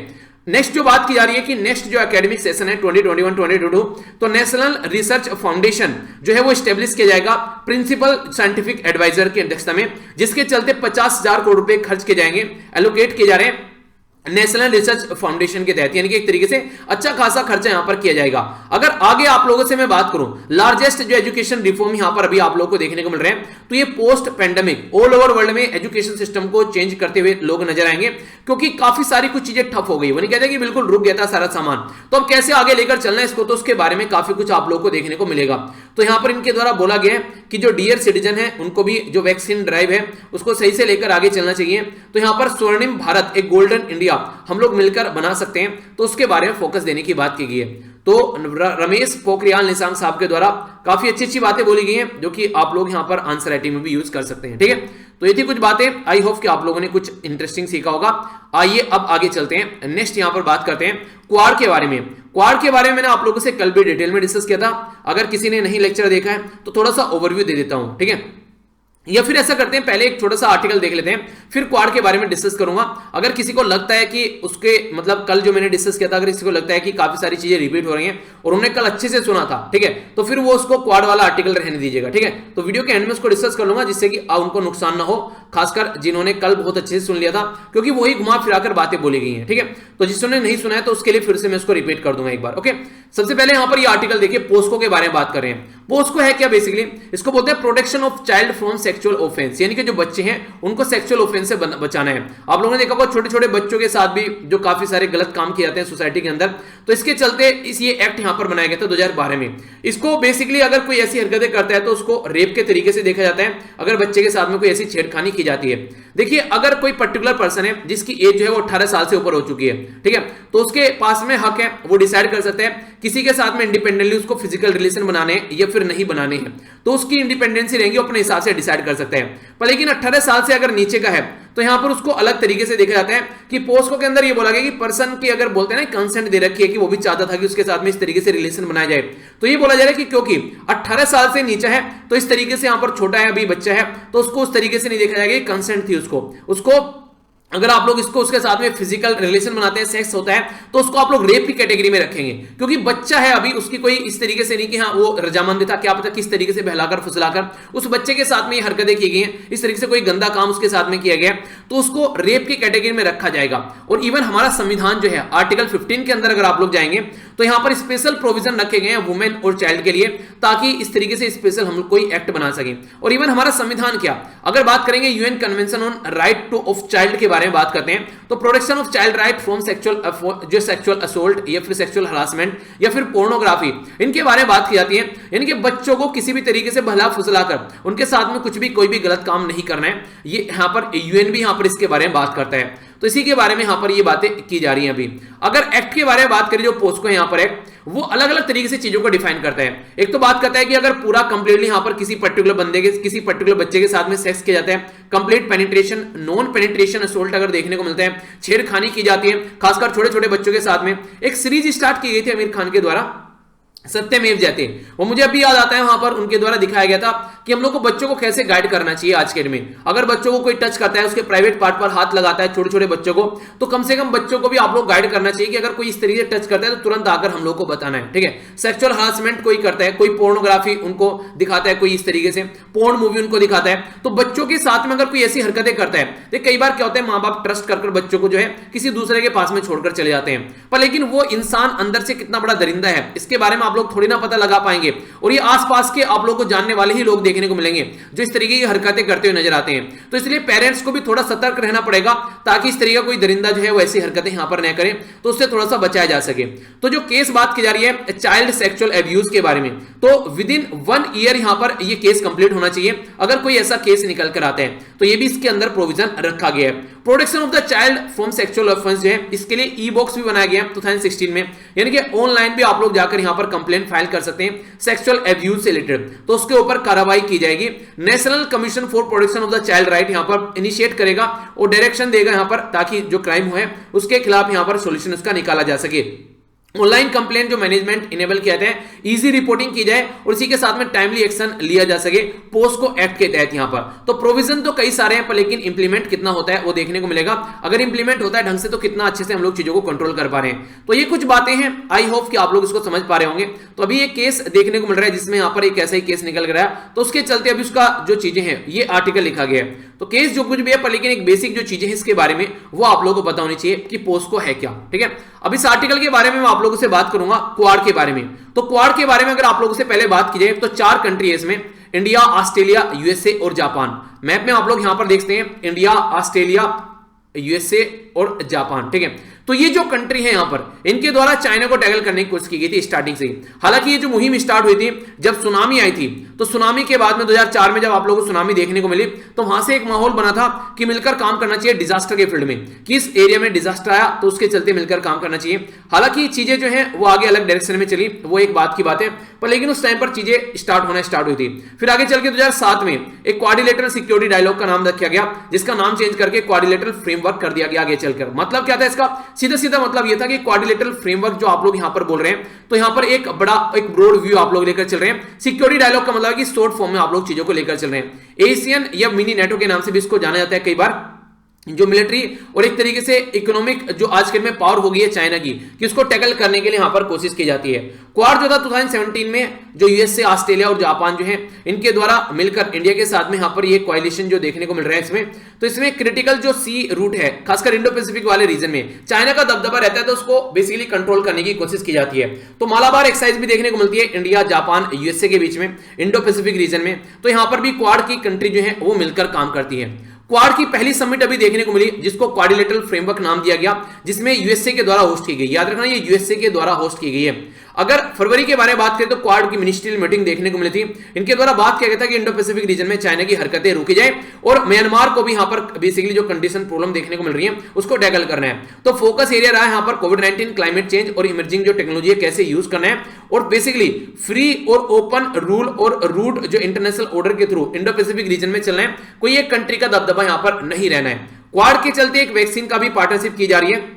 नेक्स्ट जो बात की जा रही है कि नेक्स्ट जो एकेडमिक सेशन है 2021-2022, तो नेशनल रिसर्च फाउंडेशन जो है वो स्टेब्लिश किया जाएगा प्रिंसिपल साइंटिफिक एडवाइजर की अध्यक्षता में, जिसके चलते 50,000 करोड़ रुपए खर्च किए जाएंगे, एलोकेट किए जा रहे हैं नेशनल रिसर्च फाउंडेशन के तहत, यानी कि एक तरीके से अच्छा खासा खर्चा यहां पर किया जाएगा। अगर आगे आप लोगों से मैं बात करूं, लार्जेस्ट जो एजुकेशन रिफॉर्म यहां पर अभी आप लोगों को देखने को मिल रहे हैं, तो ये post pandemic all over world में एजुकेशन सिस्टम को चेंज करते हुए लोग नजर आएंगे, क्योंकि काफी सारी कुछ चीजें ठप हो गई। वो नहीं कहते कि बिल्कुल रुक गया था सारा सामान, तो अब कैसे आगे लेकर चलना है इसको, तो उसके बारे में काफी कुछ आप लोगों को देखने को मिलेगा। तो यहां पर इनके द्वारा बोला गया है कि जो डियर सिटीजन है उनको भी जो वैक्सीन ड्राइव है उसको सही से लेकर आगे चलना चाहिए। तो यहां पर स्वर्णिम भारत, एक गोल्डन इंडिया हम लोग मिलकर बना सकते हैं, तो उसके बारे में फोकस देने की बात की गई है। तो रमेश पोखरियाल निशंक साहब के द्वारा काफी अच्छी अच्छी बातें बोली गई हैं, जो कि आप लोग यहां पर आंसर राइटिंग में भी यूज कर सकते हैं। ठीक है, तो ये थी कुछ बातें, आई होप कि आप लोगों ने कुछ इंटरेस्टिंग सीखा होगा। आइए अब आगे चलते हैं, नेक्स्ट यहां पर बात करते हैं क्वाड के बारे में। क्वाड के बारे में मैंने आप लोगों से कल भी डिटेल में डिस्कस किया था, अगर किसी ने नहीं लेक्चर देखा है तो थोड़ा सा ओवरव्यू दे देता हूं। ठीक है, या फिर ऐसा करते हैं, पहले एक छोटा सा आर्टिकल देख लेते हैं, फिर क्वाड के बारे में डिस्कस करूंगा। अगर किसी को लगता है कि उसके मतलब कल जो मैंने डिस्कस किया था, अगर किसी को लगता है कि काफी सारी चीजें रिपीट हो रही हैं और उन्होंने कल अच्छे से सुना था, ठीक है, तो फिर वो उसको क्वाड वाला आर्टिकल रहने दीजिएगा। ठीक है, तो वीडियो के एंड में उसको डिस्कस कर लूंगा, जिससे कि उनको नुकसान ना हो, खासकर जिन्होंने कल बहुत अच्छे से सुन लिया था, क्योंकि वही घुमा फिराकर बातें बोली गई हैं। ठीक है, तो जिसने नहीं सुना है तो उसके लिए फिर से मैं उसको रिपीट कर दूंगा एक बार। ओके, सबसे पहले यहां पर ये आर्टिकल देखिए, पोस्को के बारे में बात कर रहे हैं। पोस्को है क्या, बेसिकली इसको बोलते हैं protection of child from sexual offence, यानी कि जो बच्चे हैं उनको सेक्सुअल ऑफेंस से बचाना है। आप लोगों ने देखा होगा छोटे छोटे बच्चों के साथ भी जो काफी सारे गलत काम किए जाते हैं सोसाइटी के अंदर, तो इसके चलते ये एक्ट यहां पर बनाया गया था 2012 में। इसको बेसिकली अगर कोई ऐसी हरकतें करता है तो उसको रेप के तरीके से देखा जाता है, अगर बच्चे के साथ में कोई ऐसी छेड़खानी की जाती है। देखिए, अगर कोई पर्टिकुलर पर्सन है जिसकी एज जो है वो 18 साल से ऊपर हो चुकी है, ठीक है, तो उसके पास में हक है, वो डिसाइड कर सकते हैं किसी के साथ में इंडिपेंडेंटली उसको फिजिकल रिलेशन बनाने या फिर नहीं बनाने हैं, तो उसकी इंडिपेंडेंसी रहेगी, अपने हिसाब से डिसाइड कर सकते हैं। पर लेकिन 18 साल से अगर नीचे का है तो यहां पर उसको अलग तरीके से देखा जाता है कि पोस्को के अंदर ये बोला गया कि पर्सन की अगर बोलते हैं ना कंसेंट दे रखी है कि वो भी चाहता था कि उसके साथ में इस तरीके से रिलेशन बनाया जाए, तो ये बोला जा रहा है कि क्योंकि 18 साल से नीचे है तो इस तरीके से यहां पर छोटा है, अभी बच्चा है, तो उसको उस तरीके से नहीं देखा जाएगा कि कंसेंट थी उसको अगर आप लोग इसको उसके साथ में फिजिकल रिलेशन बनाते हैं, सेक्स होता है, तो उसको आप लोग रेप की कैटेगरी में रखेंगे, क्योंकि बच्चा है अभी, उसकी कोई इस तरीके से नहीं कि हाँ वो रजामंद था, क्या पता किस तरीके से बहलाकर फुसलाकर उस बच्चे के साथ में ये हरकतें की गई हैं, इस तरीके से कोई गंदा काम उसके साथ में किया गया, तो उसको रेप की कैटेगरी में रखा जाएगा। और इवन हमारा संविधान जो है आर्टिकल 15 के अंदर अगर आप लोग जाएंगे तो यहां पर स्पेशल प्रोविजन रखे गए हैं वुमेन और चाइल्ड के लिए, ताकि इस तरीके से स्पेशल हम लोग कोई एक्ट बना सकें। और इवन हमारा संविधान क्या, अगर बात करेंगे UN convention on right two of child के बारे में बात करते हैं, तो protection of child right from sexual assault या फिर सेक्सुअल हरासमेंट या फिर पोर्नोग्राफी, इनके बारे में बात की जाती है। यानी कि बच्चों को किसी भी तरीके से भला फुसलाकर उनके साथ में कुछ भी कोई भी गलत काम नहीं करना है, ये यहां पर यूएन भी यहां पर इसके बारे में बात करता है। तो इसी के बारे में यहां पर ये बातें की जा रही हैं। अभी अगर एक्ट के बारे में बात करें, जो पोस्को है यहां पर एक्ट, वो अलग अलग तरीके से चीजों को डिफाइन करता है। एक तो बात करता है कि अगर पूरा कंप्लीटली यहां पर किसी पर्टिकुलर बंदे के किसी पर्टिकुलर बच्चे के साथ में सेक्स किया जाता है, complete penetration, non penetration assault अगर देखने को मिलता है, छेड़खानी की जाती है खासकर छोटे छोटे बच्चों के साथ में। एक सीरीज स्टार्ट की गई थी आमिर खान के द्वारा, सत्यमेव जयते, वो मुझे अभी याद आता है, वहां पर उनके द्वारा दिखाया गया था कि हम लोग को बच्चों को कैसे गाइड करना चाहिए आज के डेट में। अगर बच्चों को कोई टच करता है, उसके प्राइवेट पार्ट पर हाथ लगाता है छोटे छोटे बच्चों को, तो कम से कम बच्चों को भी आप लोग गाइड करना चाहिए कि अगर कोई इस तरीके से टच करता है तो तुरंत आकर हम लोग को बताना है। ठीक है, सेक्सुअल हरासमेंट कोई करता है, कोई पोर्नोग्राफी उनको दिखाता है, कोई इस तरीके से पोर्न मूवी उनको दिखाता है, तो बच्चों के साथ में अगर कोई ऐसी हरकतें करता है, तो कई बार क्या होता है, माँ बाप ट्रस्ट कर बच्चों को जो है किसी दूसरे के पास में छोड़कर चले जाते हैं, पर लेकिन वो इंसान अंदर से कितना बड़ा दरिंदा है इसके बारे में आप लोग थोड़ी ना पता लगा पाएंगे। और ये आसपास के आप लोगों को जानने वाले ही लोग देखने को मिलेंगे जो इस तरीके की हरकतें करते हुए नजर आते हैं। तो इसलिए पेरेंट्स को भी थोड़ा सतर्क रहना पड़ेगा, ताकि इस तरीके का कोई दरिंदा जो है वो ऐसी हरकतें यहां पर न करे, तो उससे थोड़ा सा बचाया जा सके। तो जो केस बात की जा रही है चाइल्ड सेक्सुअल एब्यूज के बारे में, तो विद इन 1 ईयर यहां पर ये केस कंप्लीट होना चाहिए। अगर कोई ऐसा केस निकल कर आता है तो ये भी इसके अंदर प्रोविजन रखा गया है। Protection of the child from sexual offence जो है, इसके लिए ई बॉक्स भी बनाया गया 2016 में, यानी कि ऑनलाइन भी आप लोग जाकर यहां पर कंप्लेंट फाइल कर सकते हैं सेक्सुअल एब्यूज से रिलेटेड, तो उसके ऊपर कार्रवाई की जाएगी। National commission for protection of the child right यहां पर इनिशिएट करेगा और डायरेक्शन देगा यहां पर, ताकि जो क्राइम है उसके खिलाफ यहां पर सॉल्यूशन उसका निकाला जा सके। ऑनलाइन कंप्लेंट जो मैनेजमेंट इनेबल किया जाता है, इजी रिपोर्टिंग की जाए और इसी के साथ में टाइमली एक्शन लिया जा सके पोस्को एक्ट के तहत। यहां पर तो प्रोविजन तो कई सारे हैं, पर लेकिन इंप्लीमेंट कितना होता है वो देखने को मिलेगा। अगर इंप्लीमेंट होता है ढंग से तो कितना अच्छे से हम लोग चीजों को कंट्रोल कर पा रहे हैं। तो ये कुछ बातें हैं, आई होप कि आप लोग इसको समझ पा रहे होंगे। तो अभी एक केस देखने को मिल रहा है जिसमें यहां पर एक ऐसा ही केस निकल रहा है, तो उसके चलते अभी उसका जो चीजें हैं ये आर्टिकल लिखा गया है। तो केस जो कुछ भी है, पर लेकिन एक बेसिक जो चीजें हैं इसके बारे में वो आप लोगों को पता होनी चाहिए कि पोस्को है क्या। ठीक है, अब इस आर्टिकल के बारे में मैं आप लोगों से बात करूंगा क्वाड के बारे में। तो क्वाड के बारे में अगर आप लोगों से पहले बात की जाए तो 4 कंट्री है इसमें, इंडिया, ऑस्ट्रेलिया, यूएसए और जापान। मैप में आप लोग यहां पर देखते हैं इंडिया, ऑस्ट्रेलिया, यूएसए और जापान। ठीक है, तो ये जो कंट्री है यहां पर इनके द्वारा चाइना को टैकल करने की कोशिश की गई थी स्टार्टिंग से ही। हालांकि ये जो मुहिम स्टार्ट हुई थी जब सुनामी आई थी, तो सुनामी के बाद में 2004 में जब आप लोगों को सुनामी देखने को मिली, तो वहां से एक माहौल बना था कि मिलकर काम करना चाहिए डिजास्टर के फील्ड में, कि इस एरिया में डिजास्टर आया तो उसके चलते मिलकर काम करना चाहिए। हालांकि चीजें जो है वो आगे अलग डायरेक्शन में चली, वो एक बात की बात है, पर लेकिन उस टाइम पर चीजें स्टार्ट हुई थी। फिर आगे चल के 2007 में एक क्वाड्रिलेटरल सिक्योरिटी डायलॉग का नाम रखा गया, जिसका नाम चेंज करके क्वाड्रिलेटरल फ्रेमवर्क कर दिया गया आगे चलकर। मतलब क्या था इसका, सीधा सीधा मतलब यह था कि क्वाड्रिलेटरल फ्रेमवर्क जो आप लोग यहां पर बोल रहे हैं, तो यहां पर एक बड़ा एक ब्रॉड व्यू आप लोग लेकर चल रहे हैं। सिक्योरिटी डायलॉग का मतलब कि शॉर्ट फॉर्म में आप लोग चीजों को लेकर चल रहे हैं। एशियन या मिनी नेटो के नाम से भी इसको जाना जाता है कई बार, जो मिलिट्री और एक तरीके से इकोनॉमिक जो आजकल में पावर हो गई है चाइना की, कि उसको टैकल करने के लिए यहां पर कोशिश की जाती है। क्वाड जो था 2017 में जो यूएसए, ऑस्ट्रेलिया और जापान जो है इनके द्वारा मिलकर इंडिया के साथ में यहां पर ये कोalition जो देखने को मिल रहा है इसमें, तो इसमें क्रिटिकल जो सी रूट है खासकर इंडो पैसिफिक वाले रीजन में चाइना का दबदबा रहता है, तो उसको बेसिकली कंट्रोल करने की कोशिश की जाती है। तो मालाबार एक्सरसाइज भी देखने को मिलती है इंडिया, जापान, यूएसए के बीच में इंडो पैसिफिक रीजन में। तो यहां पर भी क्वाड की कंट्री जो है वो मिलकर काम करती है। क्वाड की पहली समिट अभी देखने को मिली जिसको क्वाड्रिलेटरल फ्रेमवर्क नाम दिया गया, जिसमें यूएसए के द्वारा होस्ट की गई। याद रखना ये यूएसए के द्वारा होस्ट की गई है। अगर फरवरी के बारे में बात करें तो क्वाड की मिनिस्ट्रियल मीटिंग देखने को मिली थी। इनके द्वारा बात किया गया था कि इंडो पैसिफिक रीजन में चाइना की हरकतें रोकी जाए और म्यांमार को भी यहां पर बेसिकली जो कंडीशन प्रॉब्लम देखने को मिल रही है उसको टैकल करना है। तो फोकस एरिया रहा है यहां पर कोविड-19, क्लाइमेट चेंज और इमर्जिंग जो टेक्नोलॉजी है कैसे यूज करना है, और बेसिकली फ्री और ओपन रूल और रूट जो इंटरनेशनल ऑर्डर के थ्रू इंडो पैसिफिक रीजन में चलना है। कोई एक कंट्री का दबदबा यहां पर नहीं रहना है। क्वाड के चलते एक वैक्सीन का भी पार्टनरशिप की जा रही है,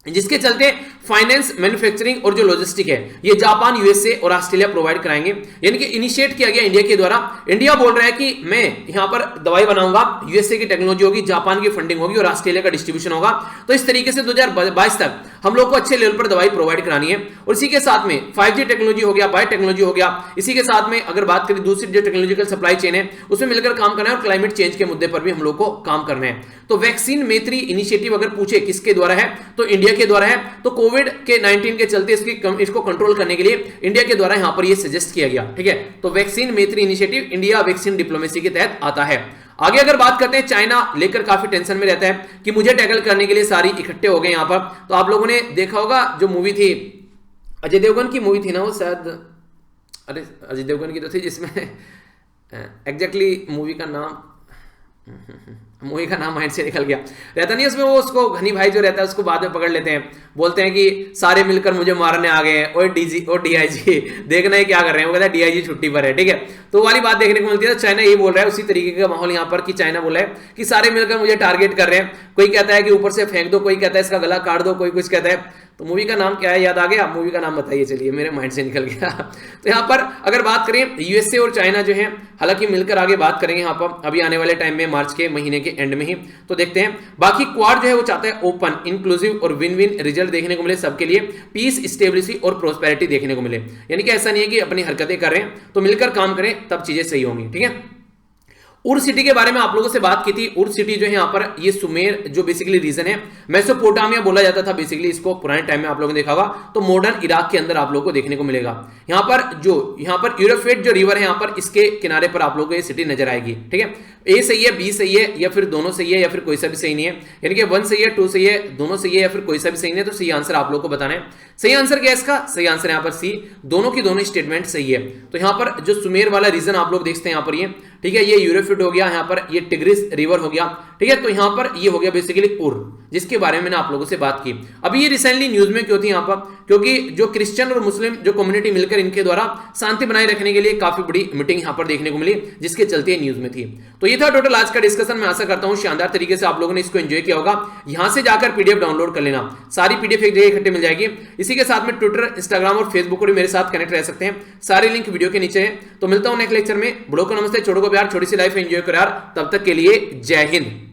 जिसके चलते फाइनेंस, मैन्युफैक्चरिंग और जो लॉजिस्टिक है ये जापान, यूएसए और ऑस्ट्रेलिया प्रोवाइड कराएंगे। यानी कि इनिशिएट किया गया इंडिया के द्वारा। इंडिया बोल रहा है कि मैं यहां पर दवाई बनाऊंगा, यूएसए की टेक्नोलॉजी होगी, जापान की फंडिंग होगी और ऑस्ट्रेलिया का डिस्ट्रीब्यूशन होगा। तो इस तरीके से 2022 तक हम लोग को अच्छे लेवल पर दवाई प्रोवाइड करानी है। और इसी के साथ में 5G टेक्नोलॉजी हो गया, बायोटेक्नोलॉजी हो गया, इसी के साथ में अगर बात करें दूसरी जो टेक्नोलॉजिकल सप्लाई चेन है उसमें मिलकर काम करना है, और क्लाइमेट चेंज के मुद्दे पर भी हम लोग को काम करना है। तो वैक्सीन मैत्री इनिशिएटिव अगर पूछे किसके द्वारा है तो इंडिया के द्वारा है। तो कोविड के 19 के चलते इसको कंट्रोल करने के लिए इंडिया के द्वारा यहां पर ये सजेस्ट किया गया। ठीक है, तो वैक्सीन मैत्री इनिशिएटिव इंडिया वैक्सीन डिप्लोमेसी के तहत आता है। आगे अगर बात करते हैं, चाइना लेकर काफी टेंशन में रहता है कि मुझे टैकल करने के लिए सारी इकट्ठे हो गए यहां पर। तो आप लोगों ने देखा होगा जो मूवी थी अजय देवगन की मूवी थी ना, वो शायद अरे अजय देवगन की तो थी जिसमें एग्जैक्टली मूवी का नाम माइंड से निकल गया, रहता नहीं उसमें, वो उसको घनी भाई जो रहता है उसको बाद में पकड़ लेते हैं, बोलते हैं कि सारे मिलकर मुझे मारने आ गए, और डीजी और डीआईजी देखना है क्या कर रहे हैं, वो कहता है डीआईजी छुट्टी पर है। ठीक है, तो वाली बात देखने को मिलती है। तो चाइना ये बोल रहा है, उसी तरीके का माहौल यहाँ पर कि चाइना बोला है कि सारे मिलकर मुझे टारगेट कर रहे हैं। कोई कहता है कि ऊपर से फेंक दो, कोई कहता है इसका गला काट दो, कोई कुछ कहता है। तो मूवी का नाम क्या है, याद आ गया? मूवी का नाम बताइए, चलिए मेरे माइंड से निकल गया। तो यहाँ पर अगर बात करें यूएसए और चाइना जो है, हालांकि मिलकर आगे बात करेंगे यहाँ पर अभी आने वाले टाइम में, मार्च के महीने के एंड में ही। तो देखते हैं, बाकी क्वाड जो है वो चाहता है ओपन, इंक्लूसिव और विन विन रिजल्ट देखने को मिले सबके लिए, पीस, स्टेबिलिटी और प्रोस्पेरिटी देखने को मिले। यानी कि ऐसा नहीं है कि अपनी हरकतें कर रहे हैं, तो मिलकर काम करें तब चीजें सही होंगी। ठीक है, उर सिटी के बारे में आप लोगों से बात की थी। उर सिटी जो है यहाँ पर ये सुमेर जो बेसिकली रीजन है, मेसोपोटामिया बोला जाता था बेसिकली इसको, पुराने टाइम में आप लोगों ने देखा होगा। तो मॉडर्न इराक के अंदर आप लोगों को देखने को मिलेगा। यहाँ पर यूरोफ्रेट जो रिवर है यहाँ पर, इसके किनारे पर आप लोगों को ये सिटी नजर आएगी। ठीक है, ए सही है, बी सही है, या फिर दोनों सही है, या फिर कोई सा भी सही नहीं है। यानी कि 1 सही है, 2 सही है, दोनों सही है, या फिर कोई सा भी सही नहीं है। तो सही आंसर आप लोग को बताना है। सही आंसर क्या है इसका? सही आंसर यहाँ पर सी, दोनों की दोनों स्टेटमेंट सही है। तो यहाँ पर जो सुमेर वाला रीजन आप लोग देखते हैं यहाँ पर ये, ठीक है, ये यूरोफ्रेट डिस्प्यूट हो गया, यहाँ पर ये टिग्रिस रिवर हो गया, ठीक है। तो यहाँ पर ये हो गया बेसिकली उर, जिसके बारे में मैंने आप लोगों से बात की। अभी ये रिसेंटली न्यूज में क्यों थी यहाँ पर, क्योंकि जो क्रिश्चियन और मुस्लिम जो कम्युनिटी मिलकर इनके द्वारा शांति बनाए रखने के लिए काफी बड़ी मीटिंग यहाँ पर देखने को मिली, जिसके चलते न्यूज में थी। तो ये था टोटल आज का डिस्कशन। मैं आशा करता हूँ शानदार तरीके से आप लोगों ने इसको एंजॉय किया होगा। यहां से जाकर पीडीएफ डाउनलोड कर लेना, सारी पीडीएफ एक जगह इकट्ठे मिल जाएगी। इसी के साथ में ट्विटर, इंस्टाग्राम और फेसबुक पर भी मेरे साथ कनेक्ट रह सकते हैं, सारे लिंक वीडियो के नीचे है। तो मिलता हूं नेक्स्ट लेक्चर में। बड़ों को नमस्ते, छोटों को प्यार, छोटी सी लाइफ एंजॉय करो यार। तब तक के लिए जय हिंद।